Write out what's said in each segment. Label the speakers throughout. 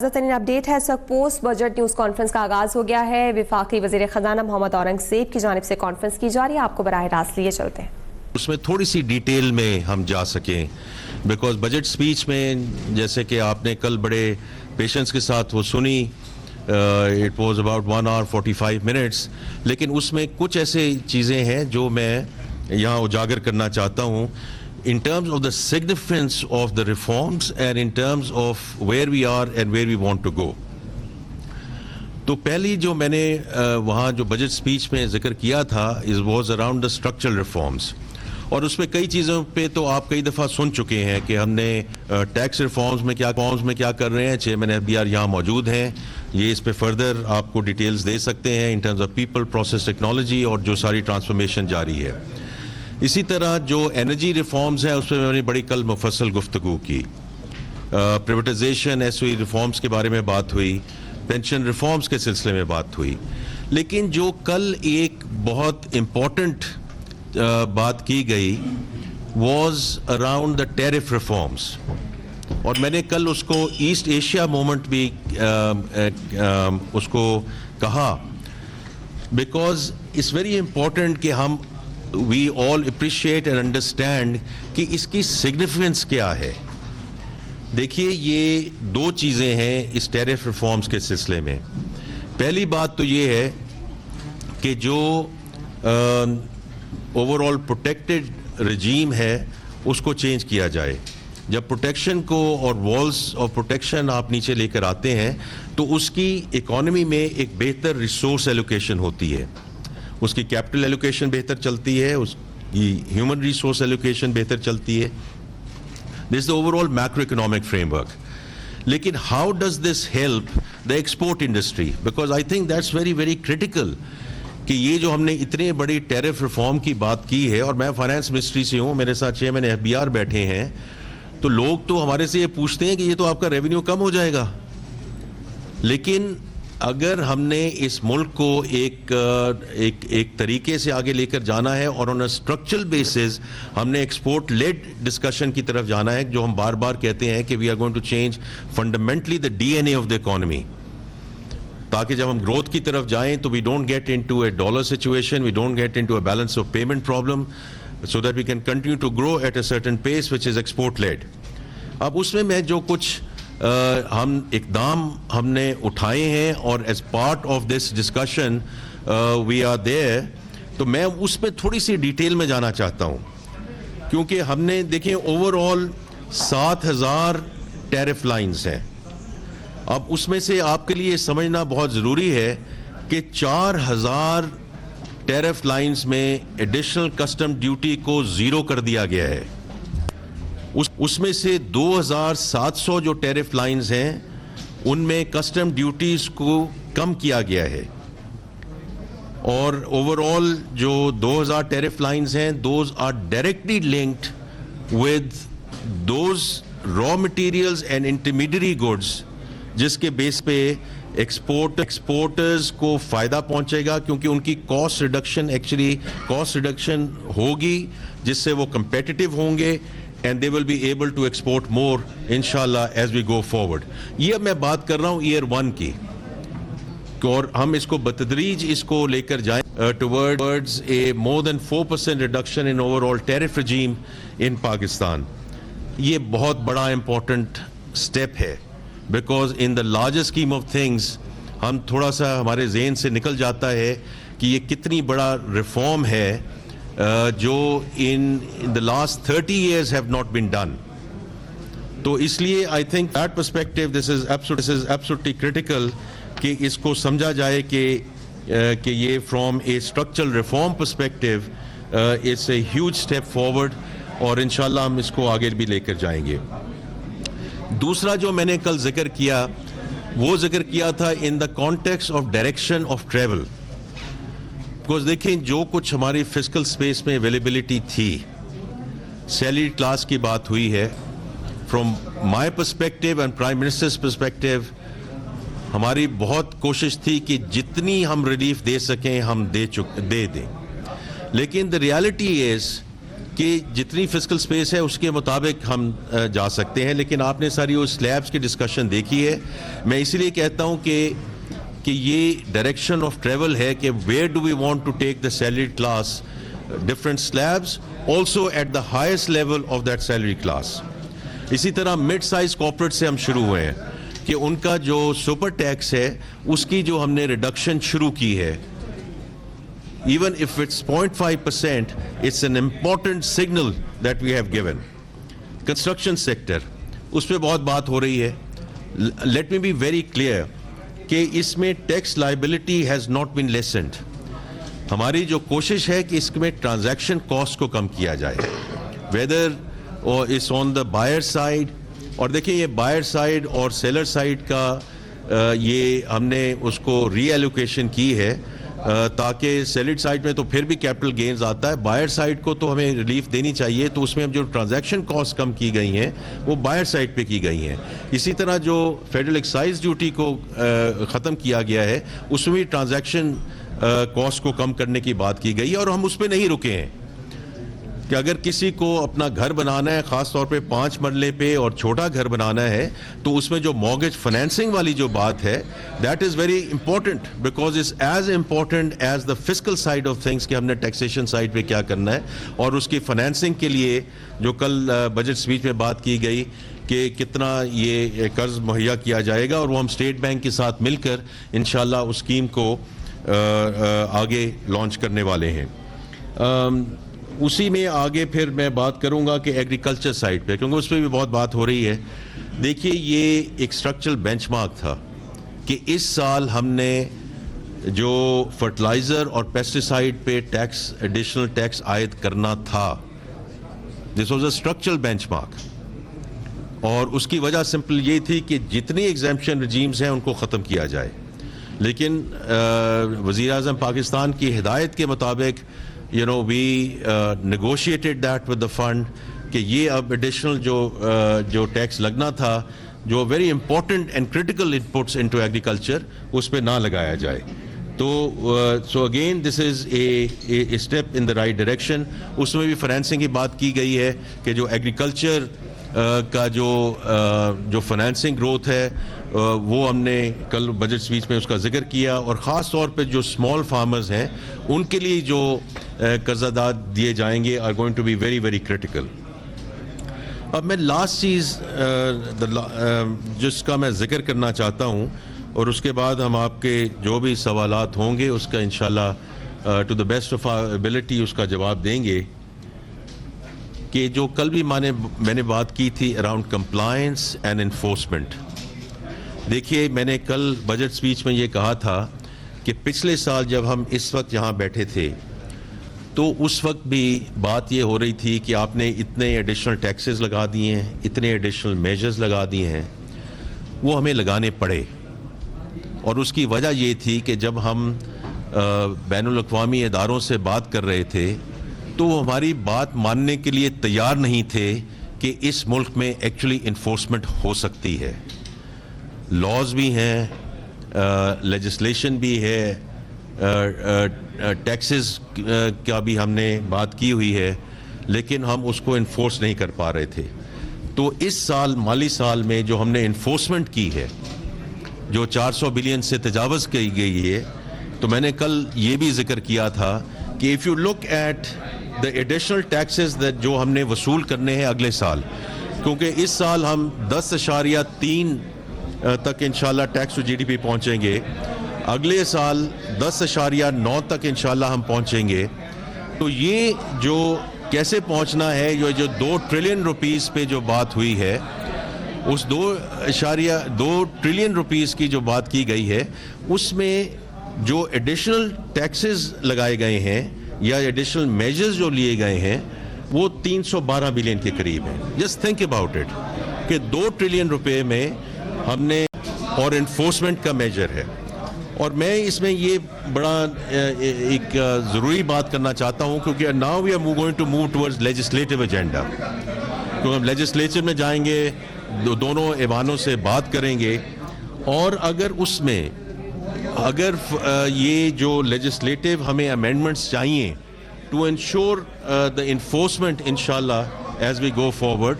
Speaker 1: ترین update ہے اس وقت post budget news conference کا آغاز ہو گیا ہے. وفاقی وزیر خزانہ محمد اورنگزیب کی جانب سے کانفرنس کی جا رہی ہے. آپ کو براہ راست لیے چلتے ہیں.
Speaker 2: اس میں تھوڑی سی ڈیٹیل میں ہم جا سکیں بیکاز بجٹ سپیچ میں جیسے کہ آپ نے کل بڑے پیشنس کے ساتھ وہ سنی, it was about 1 hour 45 minutes, لیکن اس میں کچھ ایسے چیزیں ہیں جو میں یہاں اجاگر کرنا چاہتا ہوں in terms of the significance of the reforms and in terms of where we are and where we want to go. تو پہلی جو میں نے وہاں جو بجٹ سپیچ میں ذکر کیا تھا it was around the structural reforms, اور اس میں کئی چیزوں پہ تو آپ کئی دفعہ سن چکے ہیں کہ ہم نے ٹیکس ریفارمز میں کیا کر رہے ہیں. چیئرمین FBR یہاں موجود ہیں, یہ اس پہ فردر آپ کو ڈیٹیلز دے سکتے ہیں ان terms of people, process, technology اور جو ساری ٹرانسفارمیشن جاری ہے. اسی طرح جو انرجی ریفارمز ہیں اس پہ میں نے بڑی کل مفصل گفتگو کی. پریویٹائزیشن SOE ریفارمز کے بارے میں بات ہوئی, پینشن ریفارمز کے سلسلے میں بات ہوئی. لیکن جو کل ایک بہت امپورٹنٹ بات کی گئی was around the tariff reforms, اور میں نے کل اس کو ایسٹ ایشیا مومنٹ بھی اس کو کہا بیکاز اٹس ویری امپورٹنٹ کہ ہم we all appreciate and understand کہ اس کی significance کیا ہے. دیکھیے یہ دو چیزیں ہیں اس ٹیرف ریفارمز کے سلسلے میں. پہلی بات تو یہ ہے کہ جو اوور آل پروٹیکٹڈ رجیم ہے اس کو چینج کیا جائے. جب پروٹیکشن کو اور والز آف پروٹیکشن آپ نیچے لے کر آتے ہیں تو اس کی اکانومی میں ایک بہتر ریسورس ایلوکیشن ہوتی ہے, اس کی کیپٹل ایلوکیشن بہتر چلتی ہے, اس کی ہیومن ریسورس ایلوکیشن بہتر چلتی ہے. This is the overall macroeconomic framework. لیکن how does this help the export industry, because I think that's very very critical کہ یہ جو ہم نے اتنے بڑی ٹیرف ریفارم کی بات کی ہے, اور میں فائنانس منسٹری سے ہوں, میرے ساتھ چیئرمین FBR بیٹھے ہیں, تو لوگ تو ہمارے سے یہ پوچھتے ہیں کہ یہ تو آپ کا ریونیو کم ہو جائے گا. لیکن اگر ہم نے اس ملک کو ایک طریقے سے آگے لے کر جانا ہے اور آن اے اسٹرکچرل بیسز ہم نے ایکسپورٹ لیڈ ڈسکشن کی طرف جانا ہے, جو ہم بار بار کہتے ہیں کہ we are going to change fundamentally the DNA of the economy, تاکہ جب ہم گروتھ کی طرف جائیں تو we don't get into a dollar situation, we don't get into a balance of payment problem, so that we can continue to grow at a certain pace which is export led. اب اس میں جو کچھ ہم اقدام ہم نے اٹھائے ہیں اور as part of this discussion we are there, تو میں اس پہ تھوڑی سی ڈیٹیل میں جانا چاہتا ہوں کیونکہ ہم نے دیکھیں اوور آل 7,000 ٹیرف لائنز ہیں. اب اس میں سے آپ کے لیے سمجھنا بہت ضروری ہے کہ 4,000 ٹیرف لائنز میں ایڈیشنل کسٹم ڈیوٹی کو زیرو کر دیا گیا ہے. اس میں سے 2,700 جو ٹیرف لائنز ہیں ان میں کسٹم ڈیوٹیز کو کم کیا گیا ہے, اور اوور آل جو 2,000 ٹیرف لائنز ہیں those are directly linked with those raw materials and intermediary goods, جس کے بیس پہ ایکسپورٹرز کو فائدہ پہنچے گا کیونکہ ان کی کاسٹ ریڈکشن ہوگی جس سے وہ کمپیٹیٹو ہوں گے and they will be able to export more inshallah as we go forward. یہ اب میں بات کر رہا ہوں ایئر 1 کی, اور ہم اس کو بتدریج اس کو لے کر جائیں towards a more than 4% reduction in overall tariff regime in Pakistan. یہ بہت بڑا امپورٹنٹ اسٹیپ ہے because in the larger scheme of things ہم تھوڑا سا ہمارے ذہن سے نکل جاتا ہے کہ یہ کتنی بڑا ریفارم ہے جو in the last 30 years have not been done. تو اس لیے I think that perspective this is absolutely critical کہ اس کو سمجھا جائے کہ یہ from a structural reform perspective it's a huge step forward, اور انشاءاللہ ہم اس کو آگے بھی لے کر جائیں گے. دوسرا جو میں نے کل ذکر کیا وہ ذکر کیا تھا in the context of direction of travel. Because دیکھیں جو کچھ ہماری فسکل اسپیس میں اویلیبلٹی تھی, سیلری کلاس کی بات ہوئی ہے. From my perspective and prime ministers perspective ہماری بہت کوشش تھی کہ جتنی ہم ریلیف دے سکیں ہم دے دیں, لیکن دا ریالٹی از کہ جتنی فسکل سپیس ہے اس کے مطابق ہم جا سکتے ہیں, لیکن آپ نے ساری وہ سلیبس کی ڈسکشن دیکھی ہے. میں اسی لیے کہتا ہوں کہ یہ ڈائریکشن آف ٹریول ہے کہ where do we want to take the salary class, different slabs also at the highest level of that salary class. اسی طرح مڈ سائز کارپوریٹ سے ہم شروع ہوئے ہیں کہ ان کا جو سپر ٹیکس ہے اس کی جو ہم نے ریڈکشن شروع کی ہے, even if it's 0.5%, it's an important signal that we have given. Construction sector, اس پہ بہت بات ہو رہی ہے. Let me be very clear کہ اس میں tax liability has not been lessened. ہماری جو کوشش ہے کہ اس میں ٹرانزیکشن کاسٹ کو کم کیا جائے, whether it's on the buyer side, اور دیکھیں یہ بائر سائڈ اور سیلر سائڈ کا یہ ہم نے اس کو ری ایلوکیشن کی ہے تاکہ سیلڈ سائڈ میں تو پھر بھی کیپٹل گینز آتا ہے, بائر سائڈ کو تو ہمیں ریلیف دینی چاہیے, تو اس میں جو ٹرانزیکشن کاسٹ کم کی گئی ہیں وہ بائر سائڈ پہ کی گئی ہیں. اسی طرح جو فیڈرل ایکسائز ڈیوٹی کو ختم کیا گیا ہے اس میں بھی ٹرانزیکشن کاسٹ کو کم کرنے کی بات کی گئی ہے, اور ہم اس پہ نہیں رکے ہیں کہ اگر کسی کو اپنا گھر بنانا ہے, خاص طور پہ 5 مرلے پہ اور چھوٹا گھر بنانا ہے, تو اس میں جو مارگیج فائنینسنگ والی جو بات ہے that is very important, because it's as important as the fiscal side of things کہ ہم نے ٹیکسیشن سائڈ پہ کیا کرنا ہے, اور اس کی فائنینسنگ کے لیے جو کل بجٹ اسپیچ میں بات کی گئی کہ کتنا یہ قرض مہیا کیا جائے گا, اور وہ ہم اسٹیٹ بینک کے ساتھ مل کر انشاءاللہ اس اسکیم کو آگے لانچ کرنے والے ہیں. اسی میں آگے پھر میں بات کروں گا کہ ایگریکلچر سائڈ پہ, کیونکہ اس پہ بھی بہت بات ہو رہی ہے. دیکھیے یہ ایک اسٹرکچرل بینچ مارک تھا کہ اس سال ہم نے جو فرٹیلائزر اور پیسٹیسائڈ پہ ٹیکس, ایڈیشنل ٹیکس عائد کرنا تھا, this was a structural bench mark, اور اس کی وجہ سمپل یہ تھی کہ جتنی ایگزیمپشن رجیمز ہیں ان کو ختم کیا جائے. لیکن وزیر اعظم پاکستان کی ہدایت کے مطابق we negotiated that with the fund کہ یہ اب ایڈیشنل جو ٹیکس لگنا تھا, جو very important and critical inputs into agriculture, اس پہ نہ لگایا جائے. تو so again this is a step in the right direction. اس میں بھی فائنینسنگ کی بات کی گئی ہے کہ جو ایگریکلچر کا جو فائنینسنگ گروتھ ہے وہ ہم نے کل بجٹ اسپیچ میں اس کا ذکر کیا, اور خاص طور پہ جو اسمال فارمرز ہیں ان کے لیے جو قرضہ داد دیے جائیں گے are going to be very very critical. اب میں لاسٹ چیز جس کا میں ذکر کرنا چاہتا ہوں, اور اس کے بعد ہم آپ کے جو بھی سوالات ہوں گے اس کا انشاءاللہ to the best of our ability اس کا جواب دیں گے, کہ جو کل بھی میں نے بات کی تھی اراؤنڈ کمپلائنس اینڈ انفورسمنٹ. دیکھیے میں نے کل بجٹ اسپیچ میں یہ کہا تھا کہ پچھلے سال جب ہم اس وقت یہاں بیٹھے تھے تو اس وقت بھی بات یہ ہو رہی تھی کہ آپ نے اتنے ایڈیشنل ٹیکسز لگا دیے ہیں, اتنے ایڈیشنل میجرز لگا دیے ہیں, وہ ہمیں لگانے پڑے. اور اس کی وجہ یہ تھی کہ جب ہم بین الاقوامی اداروں سے بات کر رہے تھے تو وہ ہماری بات ماننے کے لیے تیار نہیں تھے کہ اس ملک میں ایکچولی انفورسمنٹ ہو سکتی ہے. لاز بھی ہیں, لیجسلیشن بھی ہے, ٹیکسز کا بھی ہم نے بات کی ہوئی ہے, لیکن ہم اس کو انفورس نہیں کر پا رہے تھے. تو اس سال مالی سال میں جو ہم نے انفورسمنٹ کی ہے جو 400 بلین سے تجاوز کی گئی ہے, تو میں نے کل یہ بھی ذکر کیا تھا کہ if you look at the additional taxes جو ہم نے وصول کرنے ہیں اگلے سال, کیونکہ اس سال ہم 10.3 تک انشاءاللہ tax to G D P پہنچیں گے, اگلے سال 10.9 تک انشاءاللہ ہم پہنچیں گے. تو یہ جو کیسے پہنچنا ہے, یہ جو 2 ٹریلین روپیز پہ جو بات ہوئی ہے, اس 2.2 ٹریلین روپیز کی جو بات کی گئی ہے, اس میں جو ایڈیشنل ٹیکسز لگائے گئے ہیں یا ایڈیشنل میجرز جو لیے گئے ہیں وہ 312 بلین کے قریب ہیں. جسٹ تھنک اباؤٹ اٹ کہ 2 ٹریلین روپے میں ہم نے, اور انفورسمنٹ کا میجر ہے. اور میں اس میں یہ بڑا ایک ضروری بات کرنا چاہتا ہوں, کیونکہ now we are going to move towards legislative agenda, کیونکہ ہم لیجسلیچر میں جائیں گے, دونوں ایوانوں سے بات کریں گے, اور اگر اس میں یہ جو لیجسلیٹو ہمیں امینڈمنٹس چاہیے to ensure the enforcement inshallah as we go forward.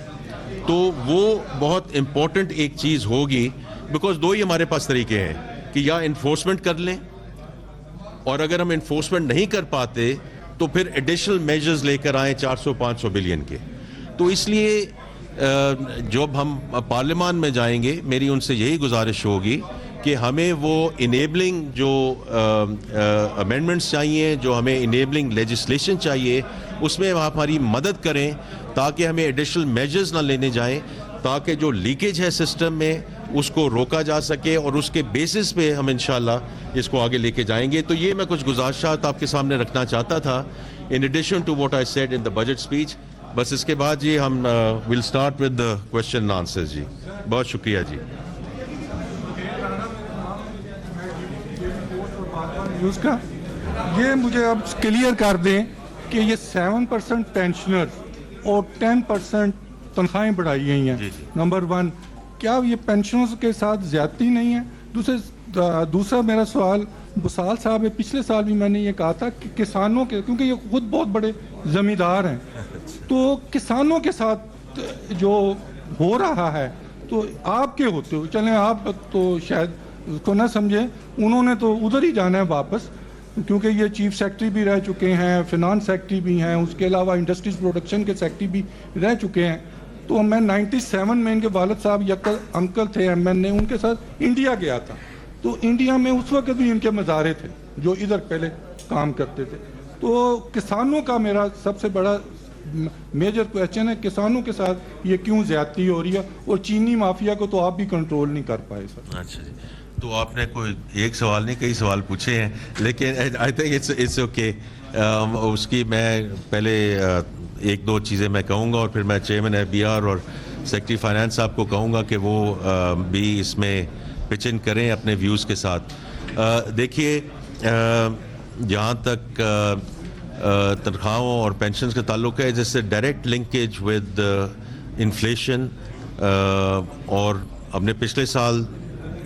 Speaker 2: تو وہ بہت امپورٹنٹ ایک چیز ہوگی, بیکاز دو ہی ہمارے پاس طریقے ہیں کہ یا انفورسمنٹ کر لیں, اور اگر ہم انفورسمنٹ نہیں کر پاتے تو پھر ایڈیشنل میجرز لے کر آئیں 400-500 بلین کے. تو اس لیے جب ہم پارلیمان میں جائیں گے, میری ان سے یہی گزارش ہوگی کہ ہمیں وہ انیبلنگ جو امینڈمنٹس چاہیے, جو ہمیں انیبلنگ لیجسلیشن چاہیے, اس میں آپ ہماری مدد کریں تاکہ ہمیں ایڈیشنل میجرز نہ لینے جائیں, تاکہ جو لیکیج ہے سسٹم میں اس کو روکا جا سکے, اور اس کے بیسس پہ ہم انشاءاللہ اس کو آگے لے کے جائیں گے. تو یہ میں کچھ گزارشات آپ کے سامنے رکھنا چاہتا تھا in addition to what I said in the budget speech. بس اس کے بعد جی ہم will start with the question and answers. جی بہت شکریہ. جی
Speaker 3: نیوز کا یہ مجھے اب کلیئر کر دیں کہ یہ 7% پینشنر اور 10% تنخواہیں بڑھائی گئی ہیں. نمبر 1, کیا یہ پینشنرز کے ساتھ زیادتی نہیں ہے؟ دوسرا میرا سوال, بسال صاحب پچھلے سال بھی میں نے یہ کہا تھا کہ کسانوں کے, کیونکہ یہ خود بہت بڑے زمیندار ہیں, تو کسانوں کے ساتھ جو ہو رہا ہے, تو آپ کے ہوتے ہو, چلیں آپ تو شاید اس کو نہ سمجھیں, انہوں نے تو ادھر ہی جانا ہے واپس, کیونکہ یہ چیف سیکرٹری بھی رہ چکے ہیں, فنانس سیکرٹری بھی ہیں, اس کے علاوہ انڈسٹریز پروڈکشن کے سیکرٹری بھی رہ چکے ہیں. تو میں 97 میں ان کے والد صاحب انکل تھے ایم این اے, ان کے ساتھ انڈیا گیا تھا. تو انڈیا میں اس وقت بھی ان کے مزارے تھے جو ادھر پہلے کام کرتے تھے. تو کسانوں کا میرا سب سے بڑا میجر کویسچن ہے, کسانوں کے ساتھ یہ کیوں زیادتی ہو رہی ہے, اور چینی مافیا کو تو آپ بھی کنٹرول نہیں کر پائے سر.
Speaker 2: اچھا جی, تو آپ نے کوئی ایک سوال نہیں کئی سوال پوچھے ہیں, لیکن آئی تھنک اٹس اوکے. اس کی میں پہلے ایک دو چیزیں میں کہوں گا, اور پھر میں چیئرمین ایف بی آر اور سیکرٹری فائنانس صاحب کو کہوں گا کہ وہ بھی اس میں پچ ان کریں اپنے ویوز کے ساتھ. دیکھیے, جہاں تک تنخواہوں اور پینشنز کا تعلق ہے, جیسے ڈائریکٹ لنکیج ود انفلیشن, اور ہم نے پچھلے سال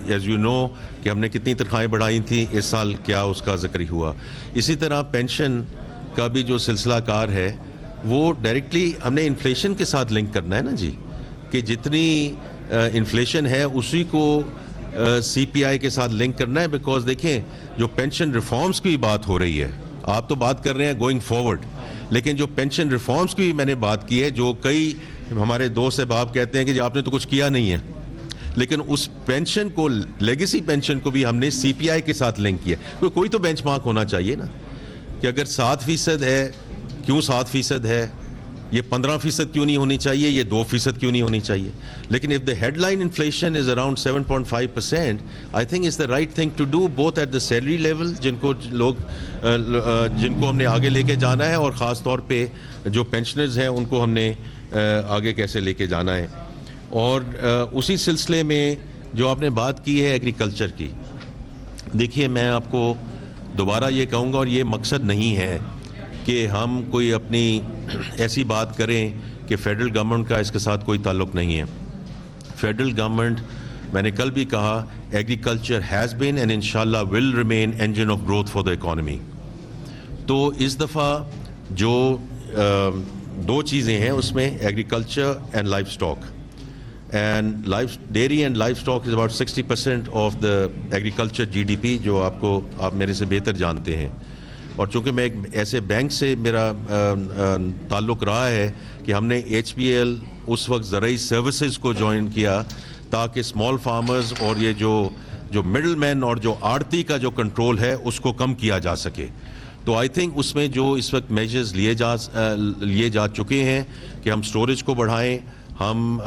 Speaker 2: ایز یو نو کہ ہم نے کتنی تنخواہیں بڑھائی تھیں, اس سال کیا اس کا ذکر ہوا. اسی طرح پینشن کا بھی جو سلسلہ کار ہے وہ ڈائریکٹلی ہم نے انفلیشن کے ساتھ لنک کرنا ہے نا جی, کہ جتنی انفلیشن ہے اسی کو سی پی آئی کے ساتھ لنک کرنا ہے. بیکاز دیکھیں, جو پینشن ریفارمز کی بات ہو رہی ہے, آپ تو بات کر رہے ہیں گوئنگ فارورڈ, لیکن جو پینشن ریفارمز کی میں نے بات کی ہے, جو کئی ہمارے دوست احباب کہتے ہیں کہ جی آپ نے تو کچھ کیا نہیں ہے, لیکن اس پینشن کو, لیگیسی پینشن کو بھی ہم نے سی پی آئی کے ساتھ لنک کیا. کوئی تو بینچ مارک ہونا چاہیے نا, کہ اگر 7% ہے, کیوں 7% ہے, یہ 15% کیوں نہیں ہونی چاہیے, یہ 2% کیوں نہیں ہونی چاہیے. لیکن if the headline inflation is around 7.5%, I think it's the right thing to do both at the salary level, جن کو ہم نے آگے لے کے جانا ہے, اور خاص طور پہ جو پینشنرز ہیں ان کو ہم نے آگے کیسے لے کے جانا ہے. اور اسی سلسلے میں جو آپ نے بات کی ہے ایگریکلچر کی, دیکھیے میں آپ کو دوبارہ یہ کہوں گا, اور یہ مقصد نہیں ہے کہ ہم کوئی اپنی ایسی بات کریں کہ فیڈرل گورنمنٹ کا اس کے ساتھ کوئی تعلق نہیں ہے. فیڈرل گورنمنٹ, میں نے کل بھی کہا, ایگریکلچر ہیز بین اینڈ انشاءاللہ will remain engine of growth for the economy. تو اس دفعہ جو دو چیزیں ہیں اس میں, agriculture and life stock. And dairy and livestock is about 60% of the agriculture GDP, جو آپ میرے سے بہتر جانتے ہیں. اور چونکہ میں ایک ایسے بینک سے میرا تعلق رہا ہے کہ ہم نے ایچ پی ایل اس وقت زرعی سروسز کو جوائن کیا تاکہ اسمال فارمرز اور یہ جو مڈل مین اور جو آڑتی کا جو کنٹرول ہے اس کو کم کیا جا سکے. تو آئی تھنک اس میں جو اس وقت میجرز لیے جا چکے ہیں کہ ہم سٹوریج کو بڑھائیں, ہم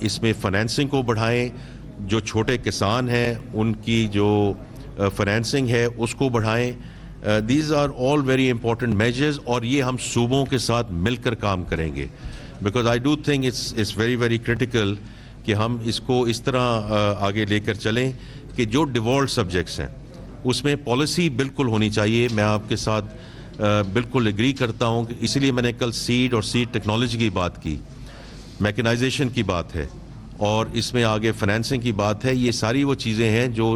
Speaker 2: اس میں فنانسنگ کو بڑھائیں, جو چھوٹے کسان ہیں ان کی جو فنانسنگ ہے اس کو بڑھائیں. These are all very important measures, اور یہ ہم صوبوں کے ساتھ مل کر کام کریں گے. Because I do think it's very very critical کہ ہم اس کو اس طرح آگے لے کر چلیں کہ جو ڈیوالوڈ سبجیکٹس ہیں اس میں پالیسی بالکل ہونی چاہیے. میں آپ کے ساتھ بالکل ایگری کرتا ہوں, کہ اسی لیے میں نے کل سیڈ اور سیڈ ٹیکنالوجی کی بات کی, میکنائزیشن کی بات ہے, اور اس میں آگے فنانسنگ کی بات ہے. یہ ساری وہ چیزیں ہیں جو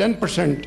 Speaker 4: 10%,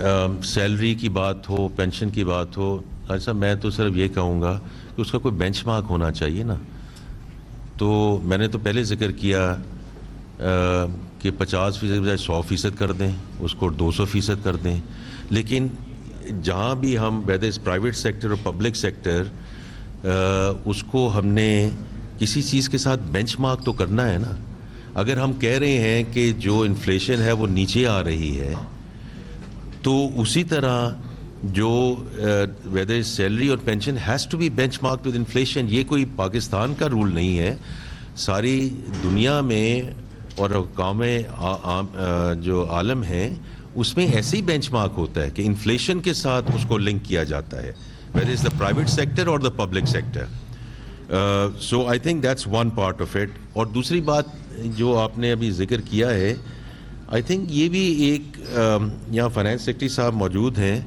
Speaker 2: سیلری کی بات ہو, پینشن کی بات ہو, حاجی صاحب میں تو صرف یہ کہوں گا کہ اس کا کوئی بینچ مارک ہونا چاہیے نا. تو میں نے تو پہلے ذکر کیا کہ 50% بجائے 100% کر دیں, اس کو 200% کر دیں. لیکن جہاں بھی ہم ویدر پرائیویٹ سیکٹر اور پبلک سیکٹر, اس کو ہم نے کسی چیز کے ساتھ بینچ مارک تو کرنا ہے نا. اگر ہم کہہ رہے ہیں کہ جو انفلیشن ہے وہ نیچے آ رہی ہے, تو اسی طرح جو ویدر سیلری اور pension has to be benchmark with inflation. یہ کوئی پاکستان کا رول نہیں ہے, ساری دنیا میں اور اقوام جو عالم ہیں اس میں ایسے ہی بینچ مارک ہوتا ہے کہ انفلیشن کے ساتھ اس کو لنک کیا جاتا ہے, whether is the private sector اور the public sector. So I think that's one part of it. اور دوسری بات جو آپ نے ابھی ذکر کیا ہے, آئی تھنک یہ بھی ایک, یہاں فائنانس سیکرٹری صاحب موجود ہیں,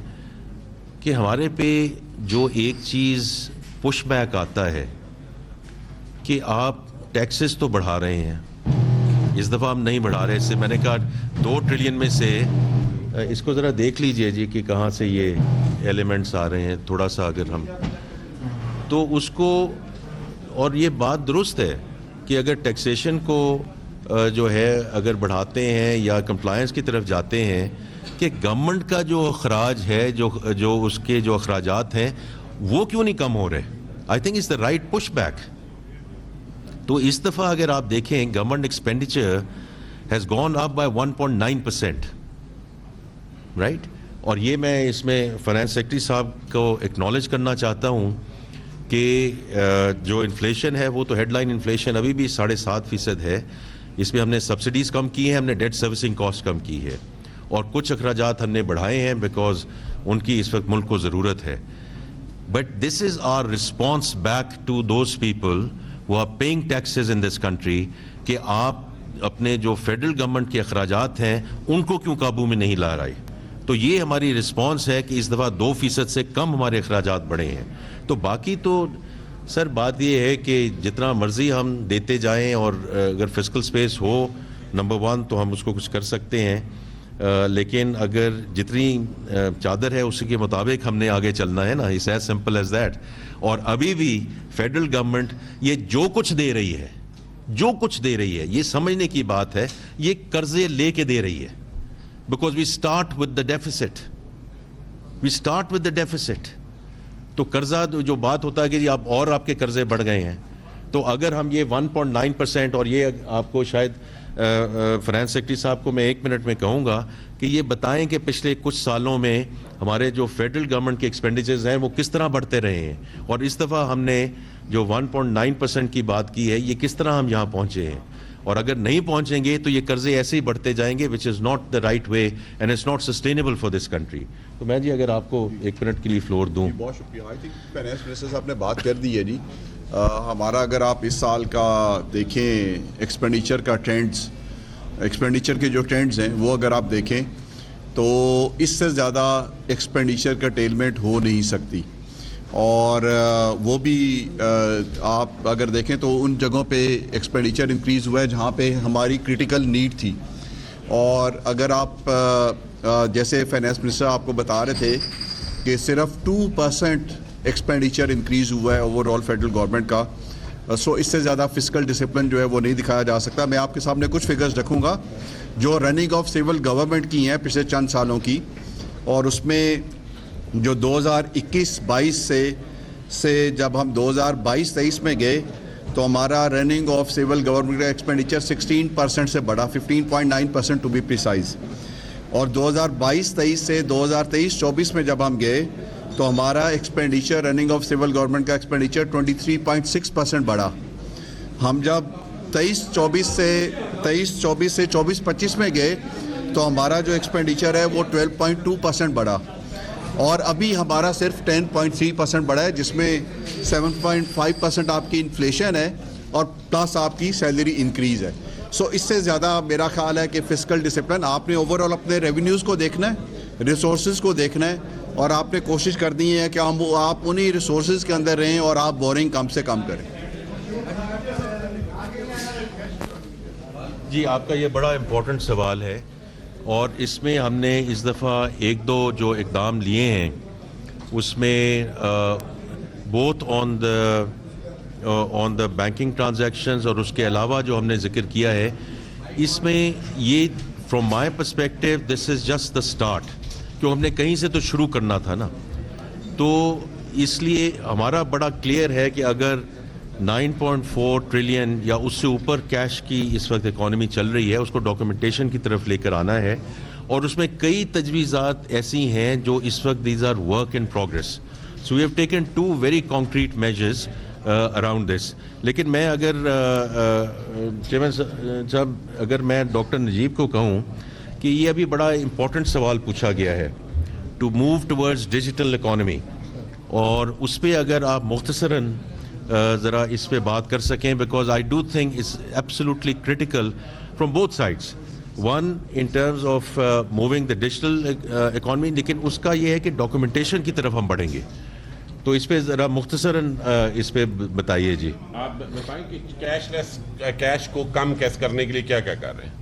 Speaker 2: کہ ہمارے پہ جو ایک چیز پش بیک آتا ہے کہ آپ ٹیکسز تو بڑھا رہے ہیں, اس دفعہ ہم نہیں بڑھا رہے. اس سے میں نے کہا 2 ٹریلین میں سے, اس کو ذرا دیکھ لیجئے جی کہ کہاں سے یہ ایلیمنٹس آ رہے ہیں, تھوڑا سا اگر ہم تو اس کو, اور یہ بات درست ہے کہ اگر ٹیکسیشن کو جو ہے اگر بڑھاتے ہیں یا کمپلائنس کی طرف جاتے ہیں, کہ گورنمنٹ کا جو اخراج ہے, جو اس کے جو اخراجات ہیں وہ کیوں نہیں کم ہو رہے. I think it's the right push back. تو اس دفعہ اگر آپ دیکھیں government expenditure has gone up by 1.9%, right. اور یہ میں اس میں فائنانس سیکرٹری صاحب کو ایکنالج کرنا چاہتا ہوں کہ جو انفلیشن ہے وہ تو ہیڈ لائن انفلیشن ابھی بھی 7.5% ہے. اس میں ہم نے سبسڈیز کم کی ہیں, ہم نے ڈیٹ سروسنگ کاسٹ کم کی ہے, اور کچھ اخراجات ہم نے بڑھائے ہیں بیکاز ان کی اس وقت ملک کو ضرورت ہے. But this is our response back to those people who are paying taxes in this country, کہ آپ اپنے جو فیڈرل گورنمنٹ کے اخراجات ہیں ان کو کیوں قابو میں نہیں لا رہے. تو یہ ہماری رسپانس ہے کہ اس دفعہ 2% سے کم ہمارے اخراجات بڑھے ہیں. تو باقی تو سر بات یہ ہے کہ جتنا مرضی ہم دیتے جائیں, اور اگر فسکل سپیس ہو نمبر 1 تو ہم اس کو کچھ کر سکتے ہیں, لیکن اگر جتنی چادر ہے اسی کے مطابق ہم نے آگے چلنا ہے نا. It's as simple as that. اور ابھی بھی فیڈرل گورنمنٹ یہ جو کچھ دے رہی ہے یہ سمجھنے کی بات ہے, یہ قرضے لے کے دے رہی ہے. Because we start with the deficit. تو قرضہ جو بات ہوتا ہے کہ جی آپ کے قرضے بڑھ گئے ہیں, تو اگر ہم یہ 1.9%, اور یہ آپ کو شاید فائنانس سیکرٹری صاحب کو میں 1 منٹ میں کہوں گا کہ یہ بتائیں کہ پچھلے کچھ سالوں میں ہمارے جو فیڈرل گورنمنٹ کے ایکسپینڈیچرز ہیں وہ کس طرح بڑھتے رہے ہیں, اور اس دفعہ ہم نے جو 1.9% کی بات کی ہے یہ کس طرح ہم یہاں پہنچے ہیں. اور اگر نہیں پہنچیں گے تو یہ قرضے ایسے ہی بڑھتے جائیں گے, which is not the right way and it's not sustainable for this country. تو میں جی اگر آپ کو 1 منٹ کے لیے فلور دوں.
Speaker 5: بہت شکریہ. آئی تھنک فائنانس منسٹر صاحب نے بات کر دی ہے جی. ہمارا اگر آپ اس سال کا دیکھیں ایکسپینڈیچر کے جو ٹرینڈز ہیں وہ اگر آپ دیکھیں تو اس سے زیادہ ایکسپینڈیچر کا ٹیلمنٹ ہو نہیں سکتی. اور وہ بھی آپ اگر دیکھیں تو ان جگہوں پہ ایکسپینڈیچر انکریز ہوا ہے جہاں پہ ہماری کرٹیکل نیڈ تھی. اور اگر آپ جیسے فائنانس منسٹر آپ کو بتا رہے تھے کہ صرف 2% ایکسپینڈیچر انکریز ہوا ہے اوور آل فیڈرل گورنمنٹ کا, سو اس سے زیادہ فسکل ڈسپلن جو ہے وہ نہیں دکھایا جا سکتا. میں آپ کے سامنے کچھ فگرز رکھوں گا جو رننگ آف سول گورنمنٹ کی ہیں پچھلے چند سالوں کی, اور اس میں جو 2021-22 سے جب ہم 2022-23 میں گئے تو ہمارا رننگ آف سول گورنمنٹ کا ایکسپینڈیچر 16% سے بڑھا, 15.9% ٹو بی پریسائز. اور 2022-23 سے 2023-24 میں جب ہم گئے تو ہمارا expenditure running of civil government کا ایکسپینڈیچر 23.6% بڑھا. ہم جب 23-24 سے 24-25 میں گئے تو ہمارا جو ایکسپینڈیچر ہے وہ 12.2% بڑھا, اور ابھی ہمارا صرف 10.3% بڑھا ہے, جس میں 7.5% آپ کی انفلیشن ہے اور پلس آپ کی سیلری انکریز ہے. سو اس سے زیادہ میرا خیال ہے کہ فسکل ڈسپلن آپ نے اوور آل اپنے ریونیوز کو دیکھنا ہے, ریسورسز کو دیکھنا ہے, اور آپ نے کوشش کرنی ہے کہ آپ انہی ریسورسز کے اندر رہیں اور آپ بورنگ کم سے کم کریں.
Speaker 2: جی آپ کا یہ بڑا امپورٹنٹ سوال ہے, اور اس میں ہم نے اس دفعہ ایک دو جو اقدام لیے ہیں اس میں both on the banking transactions اور اس کے علاوہ جو ہم نے ذکر کیا ہے اس میں یہ from my perspective this is just the start, کہ ہم نے کہیں سے تو شروع کرنا تھا نا. تو اس لیے ہمارا بڑا کلیئر ہے کہ اگر 9.4 ٹریلین یا اس سے اوپر کیش کی اس وقت اکانومی چل رہی ہے، اس کو ڈاکومنٹیشن کی طرف لے کر آنا ہے، اور اس میں کئی تجویزات ایسی ہیں جو اس وقت these are work in progress. So we have taken 2 very concrete measures around this. لیکن میں اگر چیئرمین صاحب اگر میں ڈاکٹر نجیب کو کہوں کہ یہ ابھی بڑا امپورٹنٹ سوال پوچھا گیا ہے to move towards digital economy, اور اس پہ اگر آپ مختصراً ذرا اس پہ بات کر سکیں، because I do think it's absolutely critical from both sides. One in terms of moving the digital economy, لیکن اس کا یہ ہے کہ ڈاکومنٹیشن کی طرف ہم بڑھیں گے. تو اس پہ ذرا مختصراً اس پہ بتائیے جی.
Speaker 6: آپ بتائیں کہ کیش کو کم کیس کرنے کے لیے کیا کیا کر رہے ہیں؟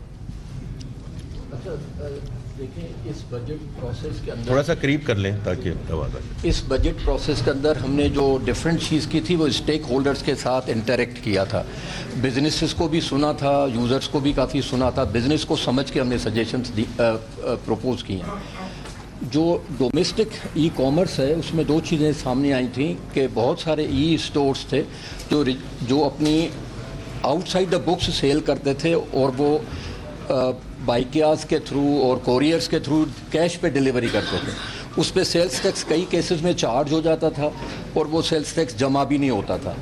Speaker 7: دیکھیں اس بجٹ پروسیس کے اندر
Speaker 2: تھوڑا سا قریب کر لیں تاکہ آواز آئے.
Speaker 7: اس بجٹ پروسیس کے اندر ہم نے جو ڈفرینٹ چیز کی تھی وہ اسٹیک ہولڈرز کے ساتھ انٹریکٹ کیا تھا. بزنسز کو بھی سنا تھا، یوزرز کو بھی کافی سنا تھا. بزنس کو سمجھ کے ہم نے سجیشنز پروپوز کی ہیں. جو ڈومیسٹک ای کامرس ہے اس میں 2 چیزیں سامنے آئی تھیں کہ بہت سارے ای اسٹورز تھے جو اپنی outside the books sell کرتے تھے، اور وہ بائکیاز کے تھرو اور کوریئرز کے تھرو کیش پہ ڈیلیوری کرتے تھے. اس پہ سیلز ٹیکس کئی کیسز میں چارج ہو جاتا تھا اور وہ سیلز ٹیکس جمع بھی نہیں ہوتا تھا،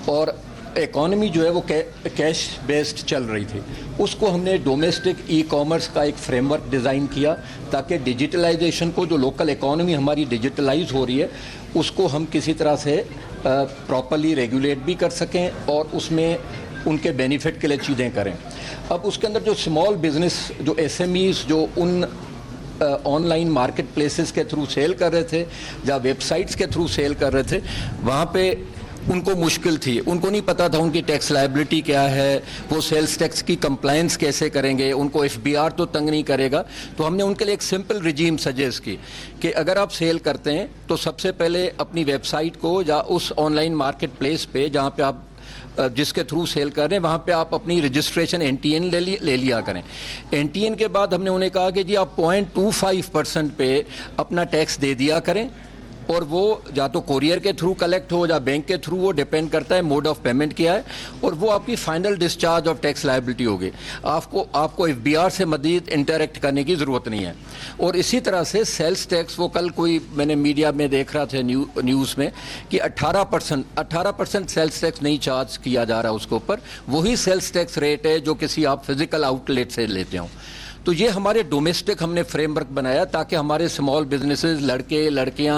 Speaker 7: اور اکانومی جو ہے وہ کیش بیسڈ چل رہی تھی. اس کو ہم نے ڈومیسٹک ای کامرس کا ایک فریم ورک ڈیزائن کیا تاکہ ڈیجیٹلائزیشن کو، جو لوکل اکانومی ہماری ڈیجیٹلائز ہو رہی ہے، اس کو ہم کسی طرح سے پراپرلی ریگولیٹ بھی کر سکیں اور اس میں ان کے بینیفٹ کے لیے چیزیں کریں. اب اس کے اندر جو اسمال بزنس، جو ایس ایم ایز جو ان آن لائن مارکیٹ پلیسز کے تھرو سیل کر رہے تھے یا ویب سائٹس کے تھرو سیل کر رہے تھے، وہاں پہ ان کو مشکل تھی. ان کو نہیں پتا تھا ان کی ٹیکس لائبلٹی کیا ہے، وہ سیلز ٹیکس کی کمپلائنس کیسے کریں گے، ان کو ایف بی آر تو تنگ نہیں کرے گا. تو ہم نے ان کے لیے ایک سمپل رجیم سجیسٹ کی کہ اگر آپ سیل کرتے ہیں تو سب سے پہلے اپنی ویب سائٹ کو یا اس آن لائن مارکیٹ پلیس پہ جہاں پہ آپ جس کے تھرو سیل کر رہے ہیں وہاں پہ آپ اپنی رجسٹریشن این ٹی این لے لیا کریں. این ٹی این کے بعد ہم نے انہیں کہا کہ جی آپ 0.25% پہ اپنا ٹیکس دے دیا کریں، اور وہ یا تو کوریئر کے تھرو کلیکٹ ہو یا بینک کے تھرو، وہ ڈیپینڈ کرتا ہے موڈ آف پیمنٹ کیا ہے، اور وہ آپ کی final discharge of tax liability ہوگی. آپ کو ایف بی آر سے مزید انٹریکٹ کرنے کی ضرورت نہیں ہے. اور اسی طرح سے سیلز ٹیکس، وہ کل کوئی میں نے میڈیا میں دیکھ رہا تھا نیوز میں کہ 18% سیلز ٹیکس نہیں چارج کیا جا رہا اس کے اوپر. وہی سیلز ٹیکس ریٹ ہے جو کسی آپ فزیکل آؤٹ لیٹ سے لیتے ہوں. تو یہ ہمارے ڈومیسٹک ہم نے فریم ورک بنایا تاکہ ہمارے اسمال بزنسز، لڑکے لڑکیاں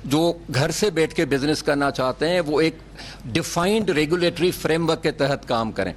Speaker 7: جو گھر سے بیٹھ کے بزنس کرنا چاہتے ہیں، وہ ایک ڈیفائنڈ ریگولیٹری فریم ورک کے تحت کام کریں.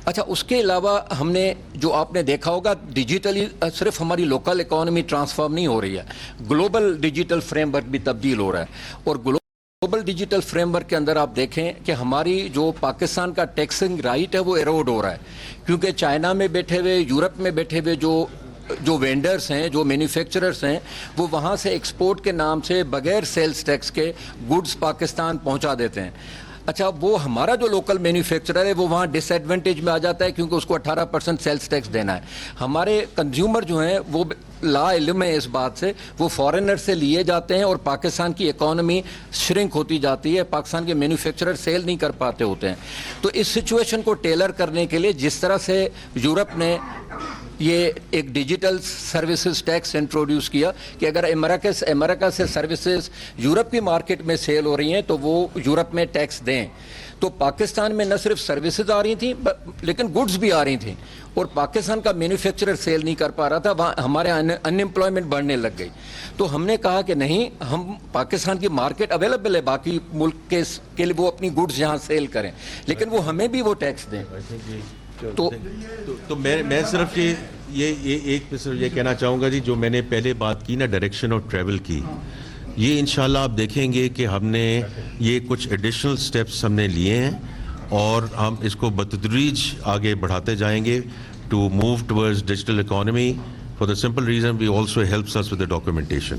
Speaker 7: اچھا، اس کے علاوہ ہم نے جو آپ نے دیکھا ہوگا ڈیجیٹلی صرف ہماری لوکل اکانومی ٹرانسفارم نہیں ہو رہی ہے، گلوبل ڈیجیٹل فریم ورک بھی تبدیل ہو رہا ہے. اور گلوبل ڈیجیٹل فریم ورک کے اندر آپ دیکھیں کہ ہماری جو پاکستان کا ٹیکسنگ رائٹ ہے وہ ایروڈ ہو رہا ہے، کیونکہ چائنا میں بیٹھے ہوئے، یورپ میں بیٹھے ہوئے جو وینڈرز ہیں، جو مینوفیکچررز ہیں، وہ وہاں سے ایکسپورٹ کے نام سے بغیر سیلز ٹیکس کے گڈز پاکستان پہنچا دیتے ہیں. اچھا، وہ ہمارا جو لوکل مینوفیکچرر ہے وہ وہاں ڈس ایڈوانٹیج میں آ جاتا ہے کیونکہ اس کو 18% سیلز ٹیکس دینا ہے. ہمارے کنزیومر جو ہیں وہ لا علم ہے اس بات سے، وہ فارنر سے لیے جاتے ہیں اور پاکستان کی اکانومی شرنک ہوتی جاتی ہے، پاکستان کے مینوفیکچرر سیل نہیں کر پاتے ہوتے ہیں. تو اس سچویشن کو ٹیلر کرنے کے لیے جس طرح سے یورپ نے یہ ایک ڈیجیٹل سروسز ٹیکس انٹروڈیوس کیا کہ اگر امریکہ سے سروسز یورپ کی مارکیٹ میں سیل ہو رہی ہیں تو وہ یورپ میں ٹیکس دیں. تو پاکستان میں نہ صرف سروسز آ رہی تھیں لیکن گڈز بھی آ رہی تھیں، اور پاکستان کا مینوفیکچرر سیل نہیں کر پا رہا تھا، وہاں ہمارے ان ایمپلائمنٹ بڑھنے لگ گئی. تو ہم نے کہا کہ نہیں، ہم پاکستان کی مارکیٹ اویلیبل ہے باقی ملک کے لیے، وہ اپنی گڈز یہاں سیل کریں لیکن وہ ہمیں بھی وہ ٹیکس دیں.
Speaker 2: تو میں صرف ایک صرف یہ کہنا چاہوں گا جی، جو میں نے پہلے بات کی نا ڈائریکشن آف ٹریول کی، یہ انشاءاللہ آپ دیکھیں گے کہ ہم نے یہ کچھ ایڈیشنل سٹیپس ہم نے لیے ہیں اور ہم اس کو بتدریج آگے بڑھاتے جائیں گے to move towards digital economy for the simple reason we also helps us with the documentation.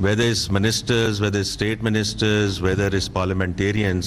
Speaker 2: whether it's ministers, whether it's state ministers, whether it's parliamentarians,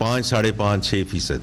Speaker 2: 5, 5.5, 6%,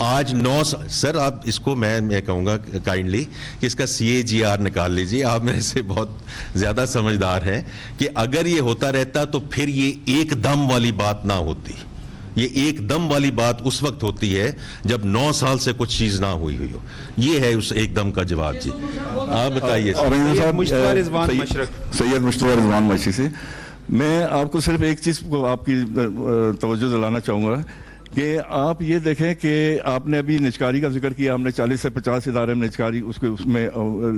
Speaker 2: آج 9 سر آپ اس کو میں کہوں گا کائنڈلی کہ اس کا CAGR نکال لیجئے. آپ میرے سے بہت زیادہ سمجھدار ہیں کہ اگر یہ ہوتا رہتا تو پھر یہ ایک دم والی بات نہ ہوتی. یہ ایک دم والی بات اس وقت ہوتی ہے جب 9 سال سے کچھ چیز نہ ہوئی ہو. یہ ہے اس ایک دم کا جواب. جی آپ بتائیے.
Speaker 8: سید مشتبہ رضوان مشی سے میں آپ کو صرف ایک چیز کو آپ کی توجہ دلانا چاہوں گا کہ آپ یہ دیکھیں کہ آپ نے ابھی نجکاری کا ذکر کیا. ہم نے 40 سے 50 ادارے میں نجکاری اس میں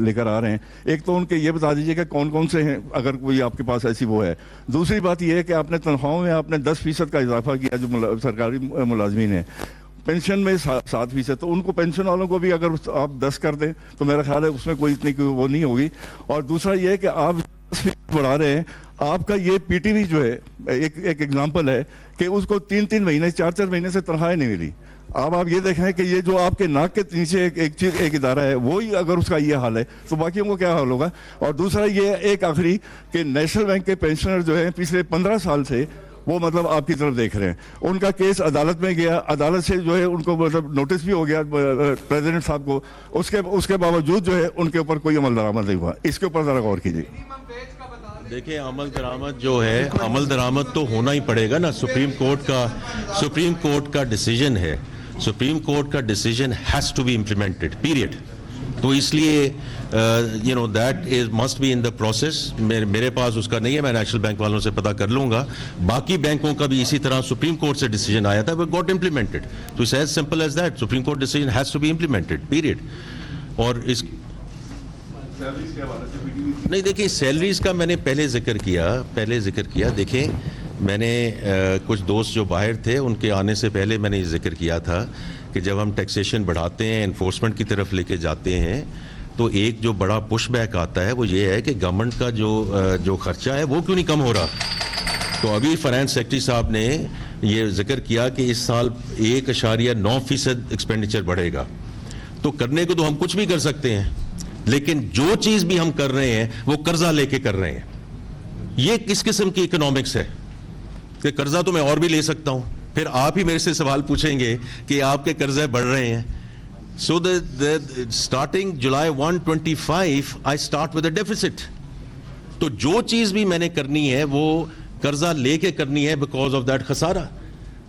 Speaker 8: لے کر آ رہے ہیں. ایک تو ان کے یہ بتا دیجئے کہ کون کون سے ہیں اگر کوئی آپ کے پاس ایسی وہ ہے. دوسری بات یہ ہے کہ آپ نے تنخواہوں میں آپ نے 10% کا اضافہ کیا جو سرکاری ملازمین ہیں. پینشن میں 7%. تو ان کو پینشن والوں کو بھی اگر آپ 10 کر دیں تو میرا خیال ہے اس میں کوئی اتنی وہ نہیں ہوگی. اور دوسرا یہ ہے کہ آپ 10% بڑھا رہے ہیں. آپ کا یہ PTV جو ہے ایک ایگزامپل ہے کہ اس کو 3 مہینے 4 مہینے سے تنخواہ نہیں ملی. اب آپ یہ دیکھیں کہ یہ جو آپ کے ناک کے نیچے ایک ادارہ ہے وہی اگر اس کا یہ حال ہے تو باقیوں کو کیا حال ہوگا. اور دوسرا یہ ایک آخری کہ نیشنل بینک کے پینشنر جو ہیں پچھلے 15 سال سے وہ مطلب آپ کی طرف دیکھ رہے ہیں. ان کا کیس عدالت میں گیا, عدالت سے جو ہے ان کو مطلب نوٹس بھی ہو گیا پریزیڈنٹ صاحب کو, اس کے باوجود جو ہے ان کے اوپر کوئی عمل درآمد نہیں ہوا. اس کے اوپر ذرا غور کیجیے.
Speaker 2: دیکھیں عمل درآمد جو ہے, عمل درآمد تو ہونا ہی پڑے گا نا. سپریم کورٹ کا ڈیسیجن ہے. سپریم کورٹ کا decision has to be implemented period. تو اس لیے that is must be in the process. میرے پاس اس کا نہیں ہے, میں نیشنل بینک والوں سے پتہ کر لوں گا. باقی بینکوں کا بھی اسی طرح سپریم کورٹ سے ڈیسیجن آیا تھا, وہ گاٹ امپلیمنٹڈ. تو it's as simple as that. Supreme court decision has to be implemented period. اور اس نہیں دیکھیں سیلریز کا میں نے پہلے ذکر کیا. دیکھیں میں نے کچھ دوست جو باہر تھے ان کے آنے سے پہلے میں نے یہ ذکر کیا تھا کہ جب ہم ٹیکسیشن بڑھاتے ہیں, انفورسمنٹ کی طرف لے کے جاتے ہیں, تو ایک جو بڑا پش بیک آتا ہے وہ یہ ہے کہ گورنمنٹ کا جو خرچہ ہے وہ کیوں نہیں کم ہو رہا. تو ابھی فائنانس سیکرٹری صاحب نے یہ ذکر کیا کہ اس سال 1.9% ایکسپینڈیچر بڑھے گا. تو کرنے کو تو ہم کچھ بھی کر سکتے ہیں, لیکن جو چیز بھی ہم کر رہے ہیں وہ قرضہ لے کے کر رہے ہیں. یہ کس قسم کی اکنامکس ہے کہ قرضہ تو میں اور بھی لے سکتا ہوں. پھر آپ ہی میرے سے سوال پوچھیں گے کہ آپ کے قرضے بڑھ رہے ہیں. So starting July 125 I start with a deficit. تو جو چیز بھی میں نے کرنی ہے وہ قرضہ لے کے کرنی ہے بیکاز آف دیٹ خسارہ.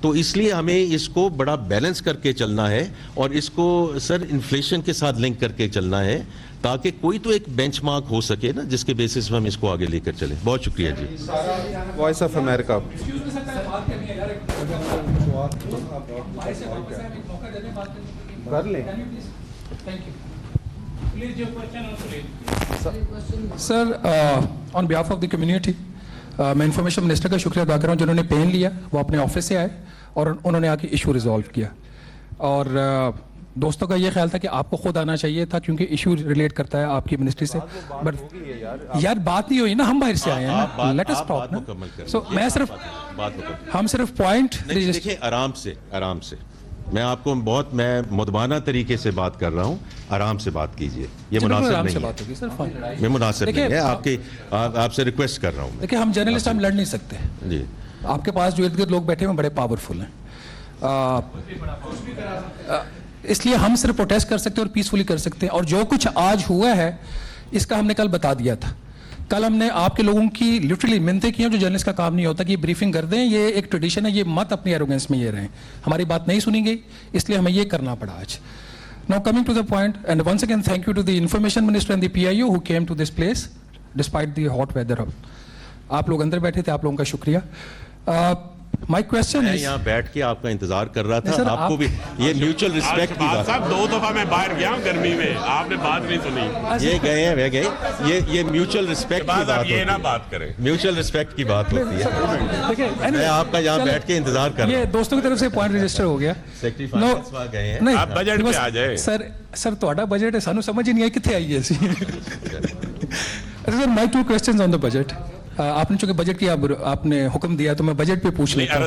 Speaker 2: تو اس لیے ہمیں اس کو بڑا بیلنس کر کے چلنا ہے اور اس کو سر انفلیشن کے ساتھ لنک کر کے چلنا ہے تاکہ کوئی تو ایک بینچ مارک ہو سکے نا جس کے بیسس پہ ہم اس کو آگے لے کر چلیں. بہت شکریہ جی.
Speaker 9: وائس آف امریکہ. کر لیں
Speaker 10: سر. آن بیہاف آف دی کمیونٹی میں انفارمیشن منسٹر کا شکریہ ادا کر رہا ہوں جنہوں نے پین لیا, وہ اپنے آفس سے آئے اور انہوں نے آ کے ایشو ریزالو کیا. اور دوستوں کا یہ خیال تھا کہ آپ کو خود آنا چاہیے تھا کیونکہ ایشو ریلیٹ کرتا ہے آپ کی منسٹری سے. بٹ یار بات نہیں ہوئی نا, ہم باہر سے آئے ہیں, لیٹ اس ٹاک نا. سو میں صرف ہم صرف پوائنٹ
Speaker 2: دیکھیں آرام سے میں آپ کو بہت میں مدبانہ طریقے سے بات کر رہا ہوں. آرام سے بات کیجئے, یہ مناسب نہیں ہے. میں مناسب نہیں ہے, آپ سے ریکویسٹ کر رہا ہوں.
Speaker 10: دیکھیں ہم جرنلسٹ ہم لڑ نہیں سکتے
Speaker 2: جی.
Speaker 10: آپ کے پاس جو ارد گرد لوگ بیٹھے ہیں بڑے پاورفل ہیں, اس لیے ہم صرف پروٹیسٹ کر سکتے ہیں اور پیسفلی کر سکتے ہیں. اور جو کچھ آج ہوا ہے اس کا ہم نے کل بتا دیا تھا. کل ہم نے آپ کے لوگوں کی لٹرلی منتیں کی ہیں جو جرنلسٹ کا کام نہیں ہوتا کہ یہ بریفنگ کر دیں, یہ ایک ٹریڈیشن ہے, یہ مت اپنی ایروگنس میں یہ رہیں. ہماری بات نہیں سنی گئی اس لیے ہمیں یہ کرنا پڑا آج. Now coming to the point, and once again thank you to the Information Minister and the PIO who came to this place despite the hot weather. آپ لوگ اندر بیٹھے تھے, آپ لوگوں کا شکریہ. My question is,
Speaker 2: یہاں بیٹھ کے آپ کا انتظار کر رہا تھا. آپ کو بھی یہ میوچل رسپیکٹ کی بات.
Speaker 6: صاحب 2 دفعہ میں باہر گیا ہوں گرمی میں, آپ نے بات نہیں سنی.
Speaker 2: یہ گئے ہیں وہ گئے, یہ میوچل رسپیکٹ کی بات ہوتی ہے.
Speaker 6: یہ نہ بات کریں,
Speaker 2: میوچل رسپیکٹ کی بات ہوتی ہے. میں آپ کا یہاں بیٹھ کے انتظار کر رہا ہوں.
Speaker 10: یہ دوستوں کی طرف سے پوائنٹ رجسٹر ہو گیا.
Speaker 2: سیکٹری فائنانس وا گئے ہیں.
Speaker 6: آپ بجٹ پہ آ جائے.
Speaker 10: سر تہاڈا بجٹ ہے, سانو سمجھ ہی نہیں آئی کتنے آئی ہے. سر مائی 2 questions on the budget. آپ نے چونکہ بجٹ کی آپ نے حکم دیا تو میں بجٹ پہ پوچھ لیتا ہوں.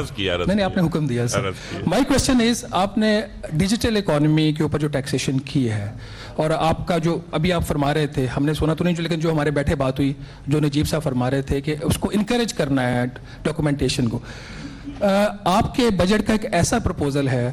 Speaker 10: نہیں آپ نے حکم دیا سر. مائی کوشچن از, آپ نے ڈیجیٹل اکانومی کے اوپر جو ٹیکسیشن کی ہے اور آپ کا جو ابھی آپ فرما رہے تھے, ہم نے سنا تو نہیں لیکن جو ہمارے بیٹھے بات ہوئی, جو نجیب صاحب فرما رہے تھے کہ اس کو انکریج کرنا ہے ڈاکومنٹیشن کو. آپ کے بجٹ کا ایک ایسا پرپوزل ہے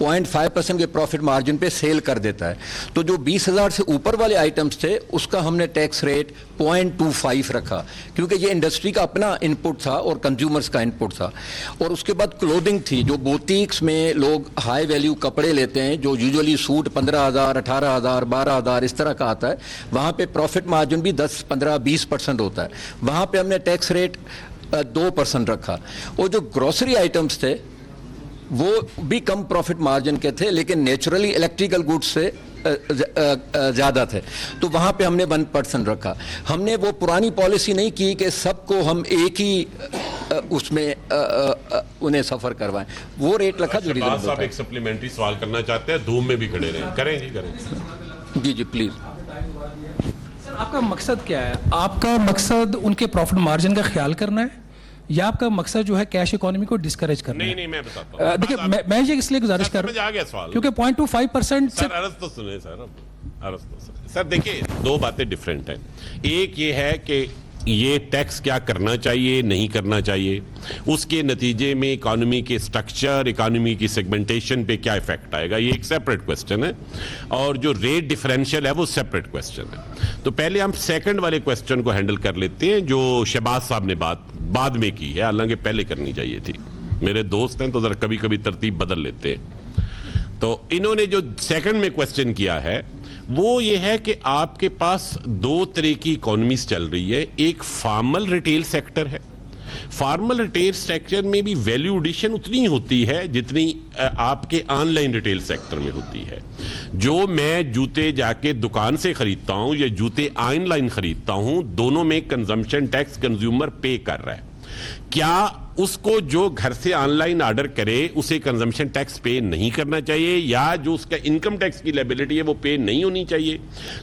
Speaker 7: 0.5% کے پروفٹ مارجن پہ سیل کر دیتا ہے. تو جو 20,000 سے اوپر والے آئٹمس تھے اس کا ہم نے ٹیکس ریٹ 0.25 رکھا, کیونکہ یہ انڈسٹری کا اپنا ان پٹ تھا اور کنزیومرز کا ان پٹ تھا. اور اس کے بعد کلودنگ تھی, جو بوتیکس میں لوگ ہائی ویلیو کپڑے لیتے ہیں, جو یوزولی سوٹ 15,000, 18,000, 12,000 اس طرح کا آتا ہے, وہاں پہ پروفٹ مارجن بھی 10, 15, 20% ہوتا ہے. وہاں پہ ہم نے ٹیکس ریٹ 2% رکھا. اور جو گروسری آئٹمس تھے وہ بھی کم پروفٹ مارجن کے تھے, لیکن نیچرلی الیکٹریکل گڈس سے زیادہ تھے, تو وہاں پہ ہم نے 1% رکھا. ہم نے وہ پرانی پالیسی نہیں کی کہ سب کو ہم ایک ہی اس میں انہیں سفر کروائیں, وہ ریٹ رکھا جو ریزنیبل تھا.
Speaker 6: صاحب ایک سپلیمنٹری سوال کرنا چاہتے ہیں, دھوم میں بھی کھڑے رہیں. کریں جی, کریں
Speaker 7: جی جی پلیز.
Speaker 10: سر آپ کا مقصد کیا ہے؟ آپ کا مقصد ان کے پروفٹ مارجن کا خیال کرنا ہے یا آپ کا مقصد جو ہے کیش اکانومی کو ڈسکریج کرنا ہے؟
Speaker 6: نہیں میں بتاتا ہوں.
Speaker 10: دیکھیے میں یہ اس لیے گزارش کر رہا ہوں کیونکہ 0.25%
Speaker 6: سر عرض تو سنیں سر دیکھیے دو باتیں ڈیفرنٹ ہیں. ایک یہ ہے کہ یہ ٹیکس کیا کرنا چاہیے نہیں کرنا چاہیے, اس کے نتیجے میں اکانومی کے سٹرکچر, اکانومی کی سیگمنٹیشن پہ کیا ایفیکٹ آئے گا, یہ ایک سیپریٹ کوسچن ہے. اور جو ریٹ ڈیفرینشیل ہے وہ سیپریٹ کوسچن ہے. تو پہلے ہم سیکنڈ والے کوسچن کو ہینڈل کر لیتے ہیں جو شہباز صاحب نے بعد میں کی ہے, حالانکہ پہلے کرنی چاہیے تھی. میرے دوست ہیں تو ذرا کبھی کبھی ترتیب بدل لیتے ہیں. تو انہوں نے جو سیکنڈ میں کوسچن کیا ہے وہ یہ ہے کہ آپ کے پاس دو طرح کی اکانومیز چل رہی ہے. ایک فارمل ریٹیل سیکٹر ہے. فارمل ریٹیل سیکٹر میں بھی ویلیو ایڈیشن اتنی ہوتی ہے جتنی آپ کے آن لائن ریٹیل سیکٹر میں ہوتی ہے. جو میں جوتے جا کے دکان سے خریدتا ہوں یا جوتے آن لائن خریدتا ہوں, دونوں میں کنزمپشن ٹیکس کنزیومر پے کر رہا ہے. کیا اس کو جو گھر سے آن لائن آرڈر کرے اسے کنزمپشن ٹیکس پے نہیں کرنا چاہیے, یا جو اس کا انکم ٹیکس کی لیبلٹی ہے وہ پے نہیں ہونی چاہیے؟